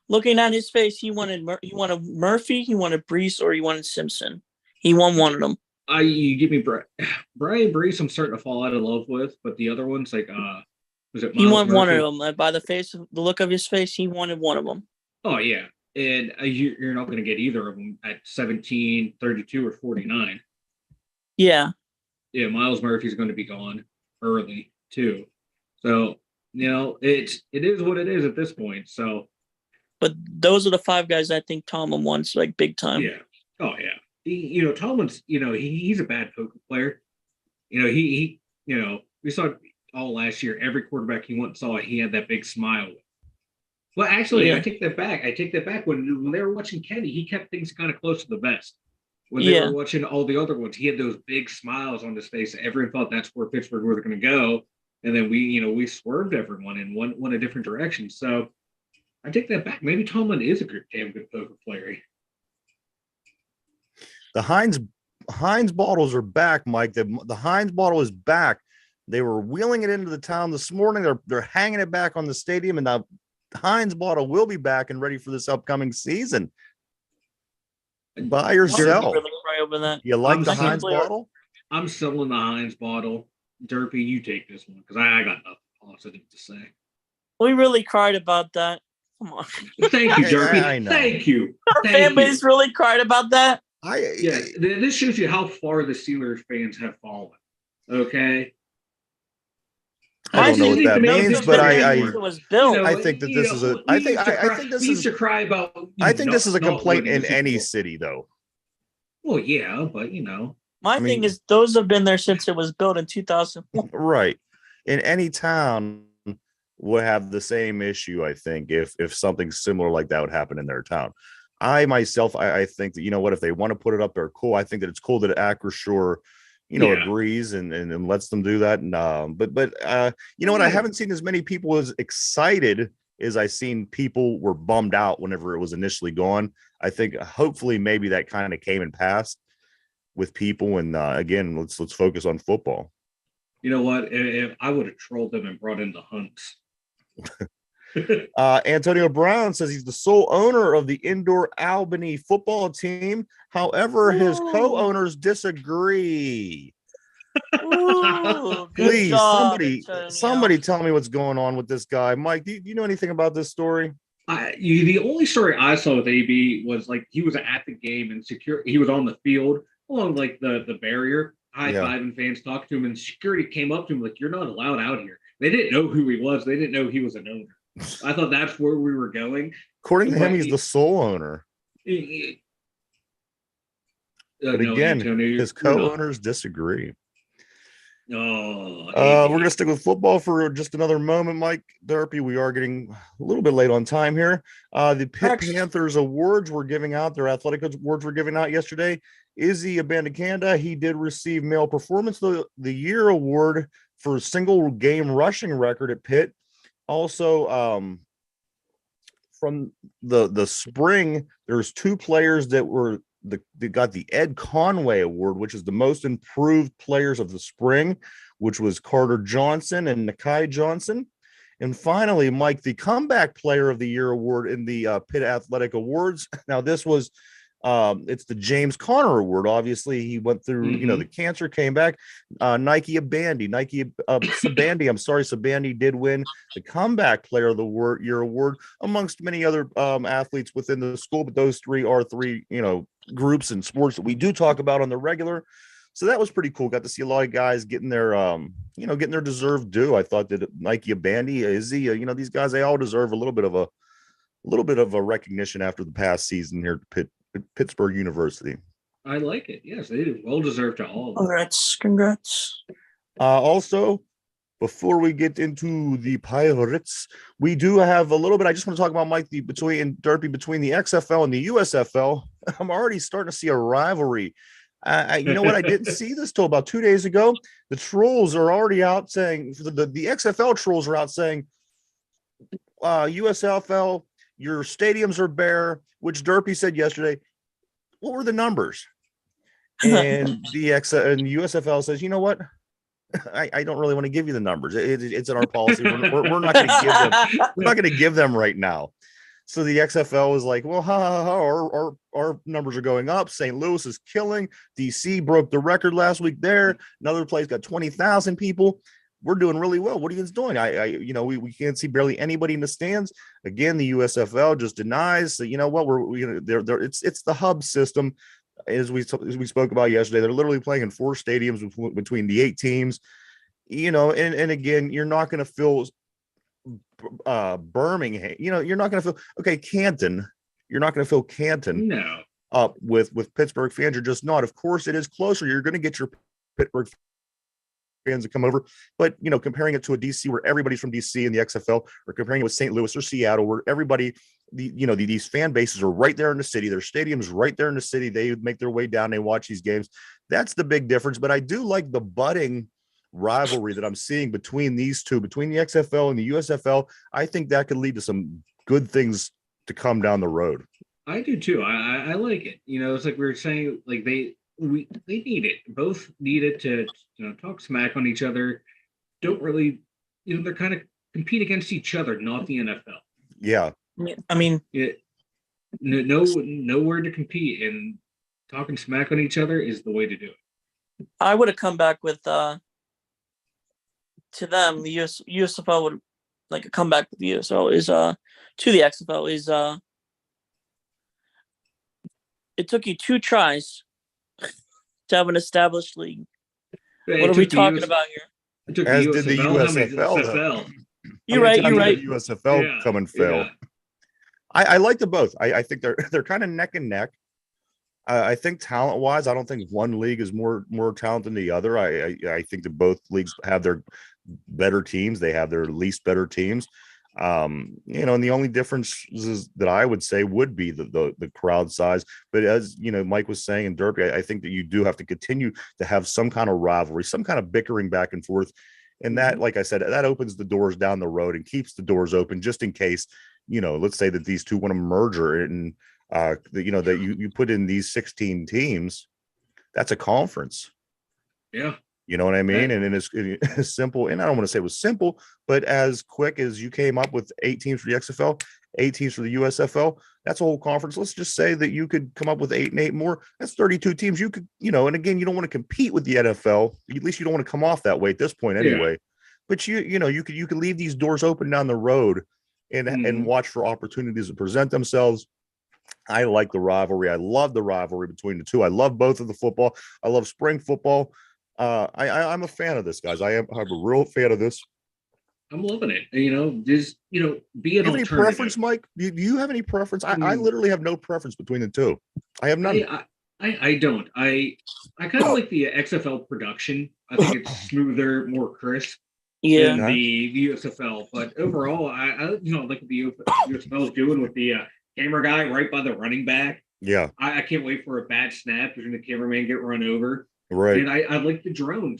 Looking at his face, he wanted Murphy, he wanted Brees, or he wanted Simpson. He won one of them. You give me Brian Brees. I'm starting to fall out of love with, but the other ones like was it? He Miles won one Murphy? of them. By the look of his face, he wanted one of them. Oh yeah, and you're not going to get either of them at 17, 32, or 49. Yeah. Yeah, Miles Murphy's going to be gone early too. So it is what it is at this point. So, but those are the 5 guys I think Tomlin wants, like big time. Yeah. Oh yeah. Tomlin's. He's a bad poker player. He. We saw all last year. Every quarterback he went and saw, he had that big smile. Well, actually, Yeah. I take that back. When they were watching Kenny, he kept things kind of close to the vest. When they Yeah. were watching all the other ones, he had those big smiles on his face. Everyone thought that's where Pittsburgh was going to go, and then we swerved everyone and went a different direction. So I take that back. Maybe Tomlin is a damn good poker player. The Heinz bottles are back, Mike. The Heinz bottle is back. They were wheeling it into the town this morning. They're hanging it back on the stadium, and the Heinz bottle will be back and ready for this upcoming season. Buy or sell. Really cry over that. You like the I'm Heinz simply- bottle? I'm selling the Heinz bottle. Derpy, you take this one because I got nothing positive to say. We really cried about that. Come on. Thank you, Derpy. I know. Thank you. Our Thank fan you. base really cried about that. Yeah, this shows you how far the Steelers fans have fallen. Okay. I don't know what that means, but I was built. I think that this is a. I think this we used is. to cry about. I think this is a not complaint winning in the Super any Bowl. city, though. Well, yeah, but My thing is, those have been there since it was built in 2001. Right. In any town would have the same issue, I think, if something similar like that would happen in their town. I myself, I think that, if they want to put it up there, cool. I think that it's cool that Acrisure, agrees and lets them do that. And but what? I haven't seen as many people as excited as I seen people were bummed out whenever it was initially gone. I think hopefully maybe that kind of came and passed with people. And again, let's focus on football. You know what? If I would have trolled them and brought in the Hunts. Antonio Brown says he's the sole owner of the Indoor Albany football team. However, his co-owners disagree. Ooh, good Please, job, somebody tell me what's going on with this guy. Mike, do you know anything about this story? The only story I saw with AB was like he was at the game and he was on the field along like the barrier, high-fiving fans, talking to him, and security came up to him like, "You're not allowed out here." They didn't know who he was. They didn't know he was an owner. I thought that's where we were going. According to him, he's the sole owner. But again, his co-owners disagree. Oh, we're going to stick with football for just another moment, Mike Derpy. We are getting a little bit late on time here. The Pitt Panthers awards were giving out. Their athletic awards were giving out yesterday. Izzy Abandakanda, he did receive Male Performance of the Year award for single game rushing record at Pitt. Also, from the spring, there's two players that got the Ed Conway Award, which is the most improved players of the spring, which was Carter Johnson and Nakai Johnson. And finally, Mike, the Comeback Player of the Year award in the Pitt Athletic Awards. Now, this was it's the James Conner Award. Obviously, he went through, the cancer, came back. Nike Sabandi. Sabandi did win the Comeback Player of the Year award amongst many other athletes within the school. But those three are groups and sports that we do talk about on the regular. So that was pretty cool. Got to see a lot of guys getting their, getting their deserved due. I thought that Nike Abandy, Izzy, these guys, they all deserve a little bit of a recognition after the past season here at Pittsburgh University. I like it. Yes, they did well deserved to all of them. Congrats. Also, before we get into the Pirates, we do have a little bit. I just want to talk about Mike between the XFL and the USFL. I'm already starting to see a rivalry. You know what? I didn't see this till about 2 days ago. The trolls are already out saying the XFL trolls are out saying, USFL, your stadiums are bare, which Derpy said yesterday. What were the numbers? And the USFL says, you know what? I don't really want to give you the numbers. It's in our policy. We're not going to give them. We're not going to give them right now. So the XFL is like, well, our numbers are going up. St. Louis is killing. DC broke the record last week there. Another place got 20,000 people. We're doing really well. What are you guys doing? We can't see barely anybody in the stands. Again, the USFL just denies that, you know what, it's the hub system. As we spoke about yesterday, they're literally playing in 4 stadiums between the 8 teams, and again, you're not going to fill Birmingham, you're not going to fill Canton. You're not going to fill Canton up with Pittsburgh fans. You're just not. Of course, it is closer. You're going to get your Pittsburgh fans to come over, but comparing it to a DC where everybody's from DC in the XFL, or comparing it with St. Louis or Seattle where everybody, these fan bases are right there in the city. Their stadium's right there in the city. They make their way down. They watch these games. That's the big difference. But I do like the budding rivalry that I'm seeing between these two, between the XFL and the USFL. I think that could lead to some good things to come down the road. I do too. I like it. It's like we were saying, like they need it. Both need it to talk smack on each other. Don't really, they're kind of compete against each other, not the NFL. Yeah. I mean, nowhere to compete, and talking smack on each other is the way to do it. I would have come back with to them, the USFL would like a comeback with the USFL is to the XFL is it took you 2 tries to have an established league. What are we talking about here? As did the USFL. You're right. USFL come and fail. Yeah. I like them both. I think they're kind of neck and neck. I think talent-wise, I don't think one league is more talented than the other. I think that both leagues have their better teams. They have their least better teams. And the only differences that I would say would be the crowd size. But as Mike was saying, and Derpy, I think that you do have to continue to have some kind of rivalry, some kind of bickering back and forth. And that, like I said, that opens the doors down the road and keeps the doors open just in case, let's say that these two want to merger and that you put in these 16 teams. That's a conference. Yeah. You know what I mean? And it's simple. And I don't want to say it was simple, but as quick as you came up with 8 teams for the XFL, 8 teams for the USFL, that's a whole conference. Let's just say that you could come up with 8 and 8 more. That's 32 teams. You could, and again, you don't want to compete with the NFL. At least you don't want to come off that way at this point anyway. Yeah. But you could leave these doors open down the road and watch for opportunities to present themselves. I like the rivalry. I love the rivalry between the two. I love both of the football. I love spring football. I'm a fan of this, guys. I'm a real fan of this. I'm loving it. Just be an alternative. Any preference, Mike? Do you have any preference? I literally have no preference between the two. I have none. I don't. I kind of like the XFL production. I think it's smoother, more crisp than the USFL. But overall, I like what the USFL is doing with the camera guy right by the running back. Yeah. I can't wait for a bad snap. You're going to cameraman get run over. Right. And I like the drone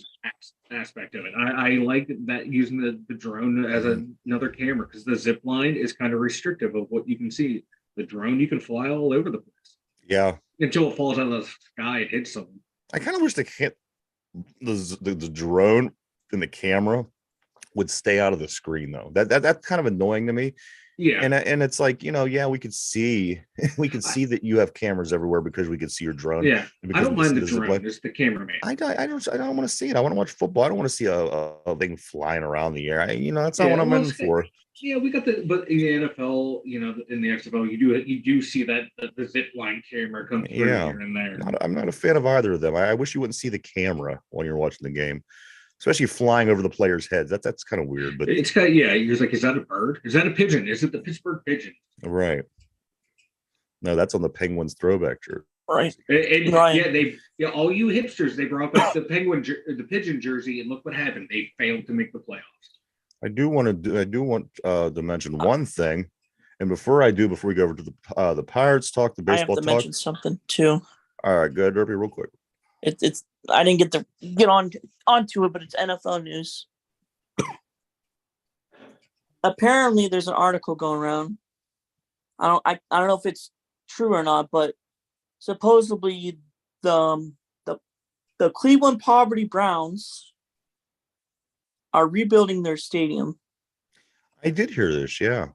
aspect of it. I like that using the drone as another camera because the zip line is kind of restrictive of what you can see. The drone, you can fly all over the place. Yeah. Until it falls out of the sky and hits someone. I kind of wish the drone and the camera would stay out of the screen though. That's kind of annoying to me. Yeah. And it's like, yeah, we could see that you have cameras everywhere because we could see your drone. Yeah. I don't mind the drone, it's the cameraman. I don't want to see it. I want to watch football. I don't want to see a thing flying around the air. That's not what I'm in for. Yeah, we got but in the NFL, in the XFL, you do see that the zip line camera come through here and there. I'm not a fan of either of them. I wish you wouldn't see the camera while you're watching the game, especially flying over the players' heads. That's kind of weird. But it's kind of, you're like, is that a bird? Is that a pigeon? Is it the Pittsburgh pigeon? Right. No, that's on the Penguins throwback shirt. Right. And all you hipsters, they brought back the pigeon jersey, and look what happened. They failed to make the playoffs. I do want to mention one thing, and before we go over to the Pirates talk, the baseball talk. I have to mention something too. All right, go ahead, Derpy, real quick. It's I didn't get to get onto it, but it's NFL news. Apparently, there's an article going around. I don't know if it's true or not, but supposedly the Cleveland Poverty Browns are rebuilding their stadium. I did hear this, yeah.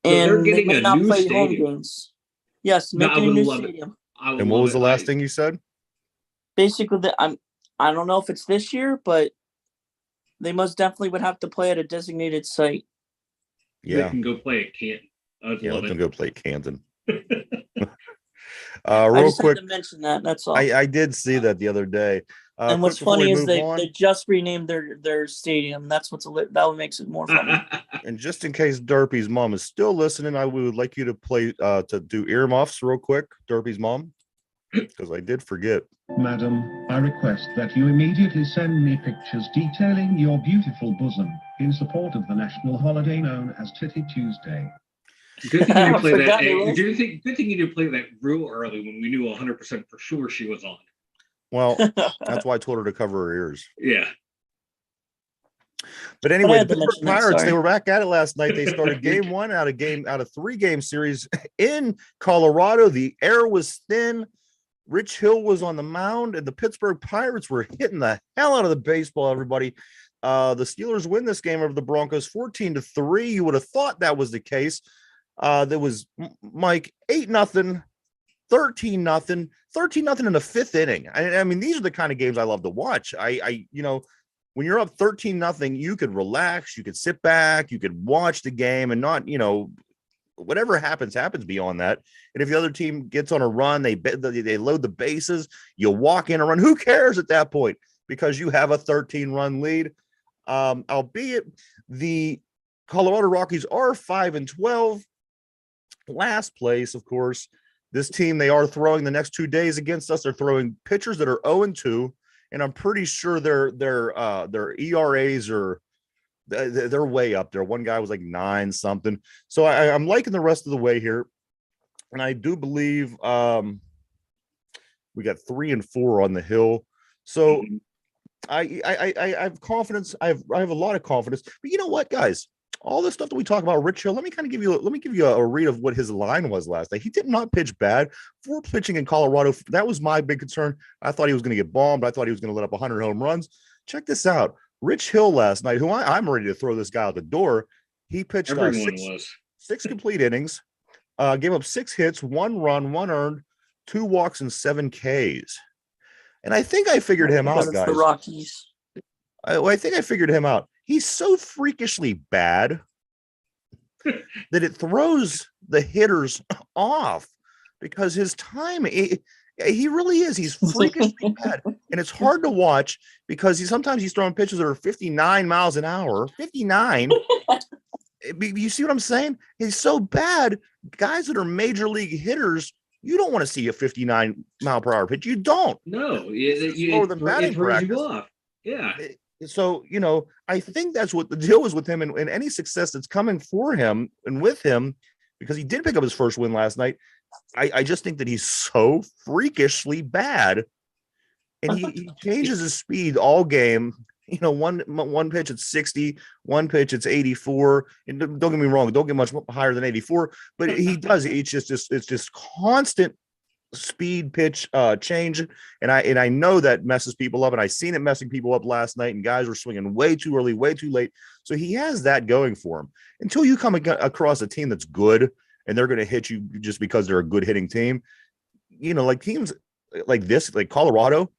And they're getting they may a not new play stadium. home games. Yes, making a new stadium. And what was the last thing you said? Basically, I don't know if it's this year, but they most definitely would have to play at a designated site. Yeah, they can go play at Canton. Let them go play at Canton. I just had to mention that. That's all. I did see that the other day. And what's funny is they just renamed their stadium. That's that makes it more funny. And just in case Derpy's mom is still listening, I would like you to play to do earmuffs real quick, Derpy's mom, because I did forget. Madam, I request that you immediately send me pictures detailing your beautiful bosom in support of the national holiday known as Titty Tuesday. Good thing you play that. Good thing you didn't play that real early when we knew 100% for sure she was on. Well, that's why I told her to cover her ears. Yeah. But anyway, the Pittsburgh Pirates, they were back at it last night. They started game one out of 3-game series in Colorado. The air was thin. Rich Hill was on the mound, and the Pittsburgh Pirates were hitting the hell out of the baseball, everybody. The Steelers win this game over the Broncos 14-3. You would have thought that was the case. There was, Mike, 8-0, 13-0, 13-0 in the fifth inning. I mean, these are the kind of games I love to watch. When you're up 13-0, you could relax, you could sit back, you could watch the game and not, whatever happens beyond that. And if the other team gets on a run, they load the bases, you walk in a run. Who cares at that point? Because you have a 13-run lead. Albeit the Colorado Rockies are 5-12. Last place, of course. This team, they are throwing the next 2 days against us. They're throwing pitchers that are 0-2, and I'm pretty sure their ERAs are they're way up there. One guy was like 9 something. So I'm liking the rest of the way here, and I do believe we got 3 and 4 on the hill. So I have confidence. I have a lot of confidence. But you know what, guys? All the stuff that we talk about Rich Hill, let me give you a read of what his line was last night. He did not pitch bad for pitching in Colorado. That was my big concern. I thought he was going to get bombed. I thought he was going to let up 100 home runs. Check this out. Rich Hill last night, who I'm ready to throw this guy out the door. He pitched 6 complete innings, gave up 6 hits, 1 run, 1 earned, 2 walks, and 7 Ks. And I think I figured him out, guys. The Rockies. I think I figured him out. He's so freakishly bad that it throws the hitters off because his time, he really is. He's freakishly bad. And it's hard to watch because sometimes he's throwing pitches that are 59 miles an hour. 59. You see what I'm saying? He's so bad. Guys that are major league hitters, you don't want to see a 59 mile per hour pitch. You don't. No. It throws you off. Yeah. So, I think that's what the deal was with him and any success that's coming for him and with him, because he did pick up his first win last night. I just think that he's so freakishly bad, and he changes his speed all game. You know, one pitch at 60, one pitch it's 84. And don't get me wrong, don't get much higher than 84, but he does. It's just constant speed pitch change, and I know that messes people up, and I seen it messing people up last night, and guys were swinging way too early, way too late. So he has that going for him until you come across a team that's good and they're going to hit you just because they're a good hitting team. You know, like teams like this, like Colorado,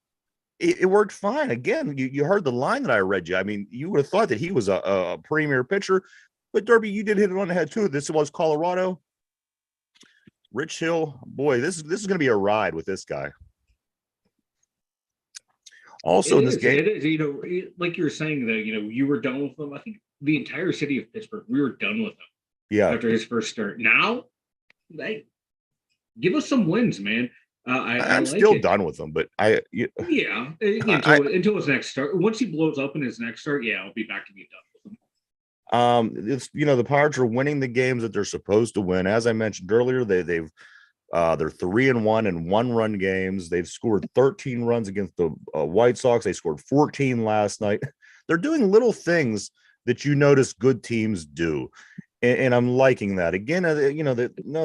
it worked fine. Again, you heard the line that I read you. I mean, you would have thought that he was a premier pitcher, but Derby, you did hit it on the head too. This was Colorado. Rich Hill, boy, this is going to be a ride with this guy. Also in this game, it is. You know, like you were saying that you were done with him. I think the entire city of Pittsburgh, we were done with him. Yeah. After his first start, now, give us some wins, man. I'm like still done with him, but until his next start. Once he blows up in his next start, I'll be back to being done with him. It's the Pirates are winning the games that they're supposed to win. As I mentioned earlier, they're 3-1 in one-run games. They've scored 13 runs against the White Sox. They scored 14 last night. They're doing little things that you notice good teams do, and I'm liking that. Again, no,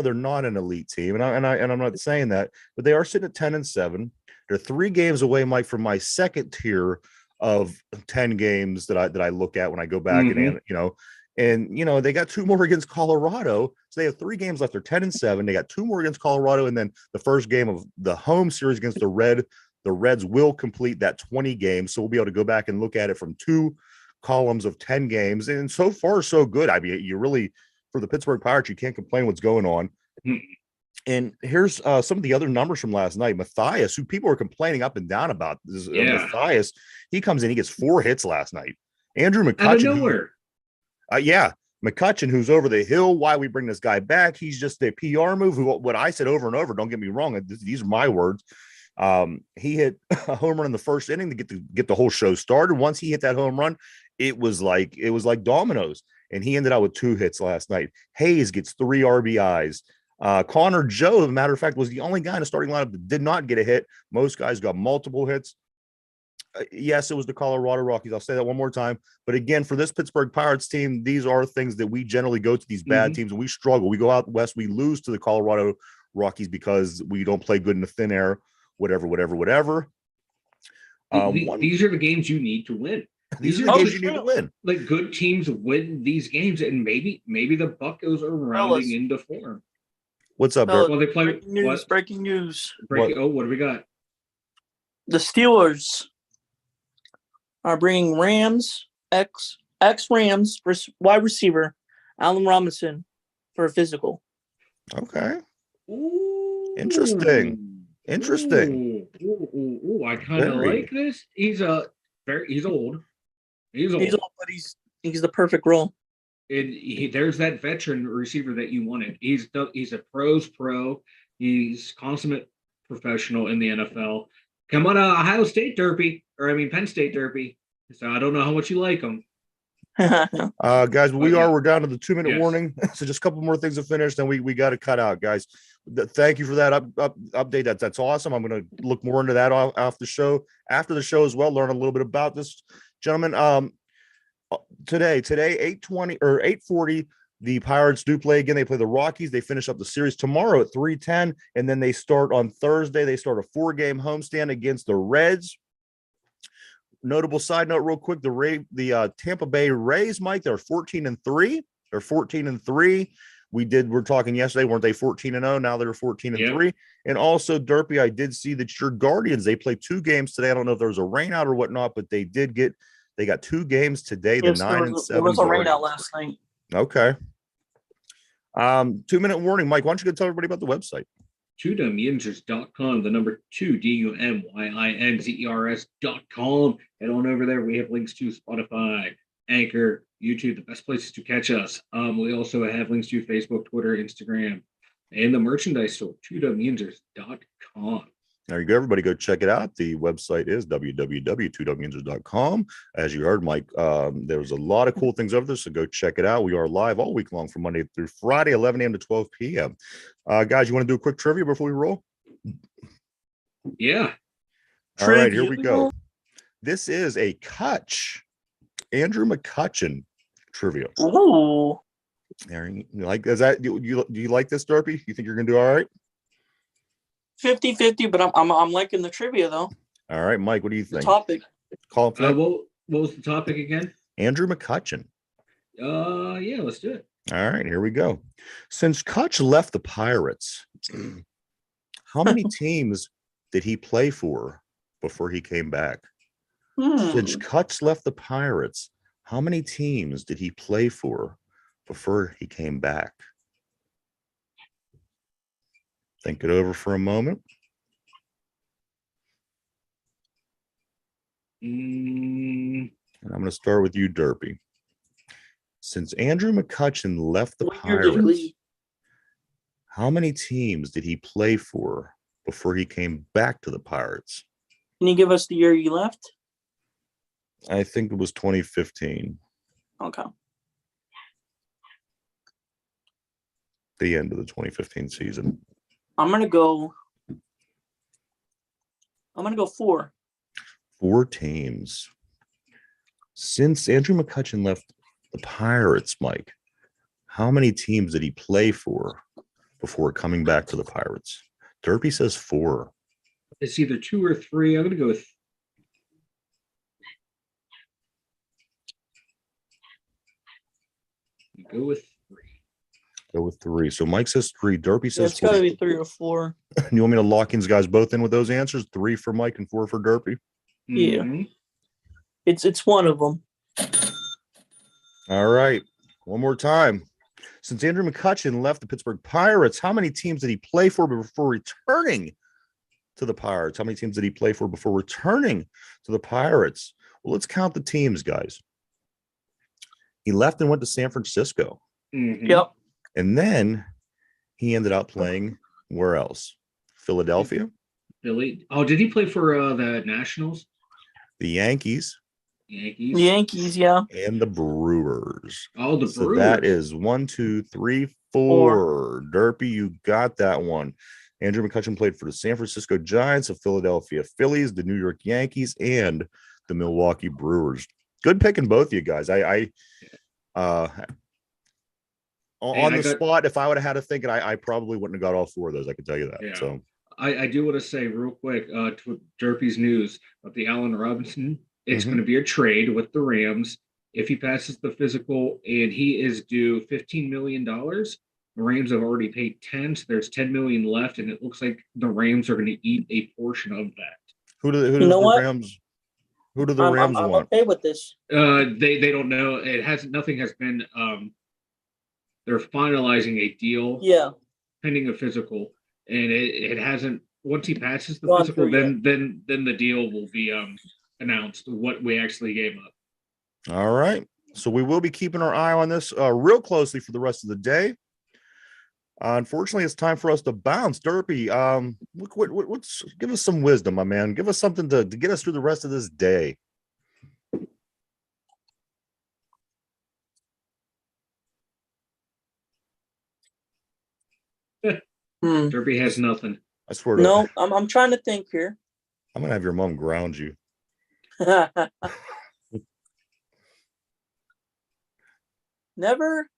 they're not an elite team, and I'm not saying that, but they are sitting at 10-7. They're 3 games away, Mike, from my second tier of 10 games that I look at when I go back and they got 2 more against Colorado. So they have 3 games left. They're 10-7. They got 2 more against Colorado. And then the first game of the home series against the Reds will complete that 20 games. So we'll be able to go back and look at it from 2 columns of 10 games. And so far, so good. I mean, you really, for the Pittsburgh Pirates, you can't complain what's going on. And here's some of the other numbers from last night. Matthias, who people are complaining up and down about, Matthias, he comes in, he gets 4 hits last night. Andrew McCutchen, out of nowhere. McCutchen, who's over the hill. Why we bring this guy back? He's just a PR move. What I said over and over. Don't get me wrong. These are my words. He hit a home run in the first inning to get the whole show started. Once he hit that home run, it was like dominoes. And he ended out with 2 hits last night. Hayes gets 3 RBIs. Connor Joe, as a matter of fact, was the only guy in the starting lineup that did not get a hit. Most guys got multiple hits. Yes, it was the Colorado Rockies. I'll say that one more time. But again, for this Pittsburgh Pirates team, these are things that we generally go to these bad teams and we struggle. We go out west, we lose to the Colorado Rockies because we don't play good in the thin air, whatever. These are the games you need to win. These are the games you need to win. Like good teams win these games, and maybe the Buccos are rounding into form. What's up, Dirk? Well, they play breaking news. What do we got? The Steelers are bringing ex-Rams wide receiver Allen Robinson for a physical. Okay. Ooh. Interesting. Ooh, I kind of like this. He's old. He's old, but he's the perfect role. And there's that veteran receiver that you wanted. He's a pro's pro. He's consummate professional in the NFL. Come on, Penn State Derby. So I don't know how much you like him. Guys, we're down to the 2-minute warning. So just a couple more things to finish, then we got to cut out, guys. Thank you for that update. That's awesome. I'm going to look more into that after the show as well. Learn a little bit about this gentleman. Today 8:20 or 8:40. The Pirates do play again. They play the Rockies. They finish up the series tomorrow at 3:10, and then they start on Thursday. They start a 4-game homestand against the Reds. Notable side note, real quick: the Tampa Bay Rays, Mike, they're 14-3. They're 14-3. We're talking yesterday, weren't they 14-0? Now they're 14-3. Yeah. And also, Derpy, I did see that your Guardians, they played 2 games today. I don't know if there was a rain out or whatnot, but they got 2 games today. Yes, the 9-7. There was a rain out last night. Okay. 2-minute warning, Mike. Why don't you go tell everybody about the website? twodumyinzers.com, the number 2 DUMYINZERS.com. Head on over there. We have links to Spotify, Anchor, YouTube, the best places to catch us. We also have links to Facebook, Twitter, Instagram, and the merchandise store, twodumyinzers.com. There you go, everybody. Go check it out. The website is www.2wnsers.com. As you heard, Mike, there's a lot of cool things over there, so go check it out. We are live all week long from Monday through Friday, 11 a.m. to 12 p.m. Guys, you want to do a quick trivia before we roll? Yeah. All right, here we go. This is a Andrew McCutcheon trivia. Oh, Aaron, you like do you like this, Derpy? You think you're gonna do all right? 50-50, but I'm liking the trivia though. All right, Mike, what do you The think? topic. Call it What was the topic again? Andrew McCutcheon. Yeah, let's do it. All right, here we go. Since Kutch left the Pirates, how many teams did he play for before he came back? Since Kutch left the Pirates, how many teams did he play for before he came back? Think it over for a moment. And I'm going to start with you, Derpy. Since Andrew McCutcheon left the Pirates, how many teams did he play for before he came back to the Pirates? Can you give us the year you left? I think it was 2015. Okay. The end of the 2015 season. I'm gonna go 4. 4 teams. Since Andrew McCutcheon left the Pirates, Mike, how many teams did he play for before coming back to the Pirates? Derpy says 4. It's either 2 or 3. I'm gonna go with. Go with 3. Go with 3. So Mike says 3. Derpy says It's 4. got to be 3 or 4. You want me to lock these guys both in with those answers? 3 for Mike and 4 for Derpy? Yeah. Mm-hmm. It's one of them. All right. One more time. Since Andrew McCutcheon left the Pittsburgh Pirates, how many teams did he play for before returning to the Pirates? How many teams did he play for before returning to the Pirates? Well, let's count the teams, guys. He left and went to San Francisco. Mm-hmm. Yep. And then he ended up playing where else? Philadelphia? Philly. Oh, did he play for the Nationals? The Yankees? Yankees. The Yankees, yeah. And the Brewers. Oh, the So Brewers. that is 1, 2, 3, 4. Derpy, you got that one. Andrew McCutcheon played for the San Francisco Giants, the Philadelphia Phillies, the New York Yankees, and the Milwaukee Brewers. Good picking, both of you guys. On the spot, if I would have had to think it, I probably wouldn't have got all 4 of those. I can tell you that. Yeah. So I do want to say real quick to Derpy's news of the Allen Robinson. It's going to be a trade with the Rams. If he passes the physical and he is due $15 million, the Rams have already paid 10, so there's 10 million left, and it looks like the Rams are going to eat a portion of that. Who do the Rams want? I'm okay with this. They don't know. Nothing has been they're finalizing a deal. Yeah. Pending a physical, and it hasn't. Once he passes the Gone physical, through then the deal will be announced what we actually gave up. All right. So we will be keeping our eye on this real closely for the rest of the day. Unfortunately, it's time for us to bounce. Derpy, what's give us some wisdom, my man. Give us something to get us through the rest of this day. Derpy has nothing. I swear to No, I'm trying to think here. I'm gonna have your mom ground you. Never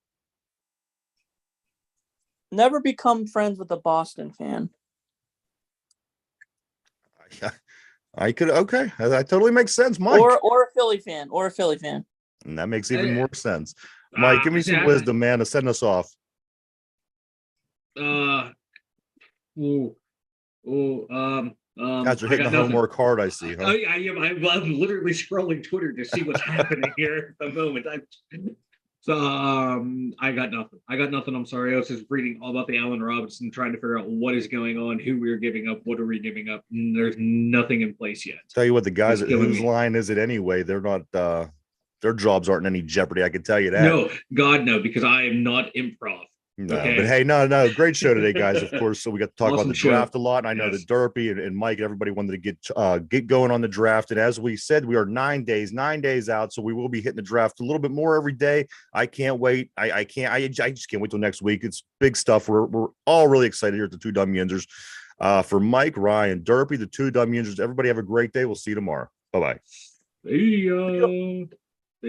become friends with a Boston fan. I could okay. That totally makes sense, Mike. Or a Philly fan. And that makes even more sense. Mike, give me some wisdom, man, to send us off. Guys are hitting the homework hard, I see. Huh? I am. I'm literally scrolling Twitter to see what's happening here at the moment. I got nothing. I'm sorry. I was just reading all about the Allen Robinson, trying to figure out what is going on, who we're giving up, what are we giving up. There's nothing in place yet. Tell you what, the guys whose line is it anyway? They're not. Their jobs aren't in any jeopardy. I can tell you that. No, God, no, because I am not improv. No, Okay. but hey, no, great show today, guys. Of course, so we got to talk about Awesome the show. draft a lot. And I know Yes. that Derpy and Mike and everybody wanted to get going on the draft. And as we said, we are 9 days out, so we will be hitting the draft a little bit more every day. I can't wait. I just can't wait till next week. It's big stuff. We're all really excited here at the Two Dumb Yinzers. For Mike, Ryan, Derpy, the Two Dumb Yinzers, everybody have a great day. We'll see you tomorrow. Bye bye. See ya.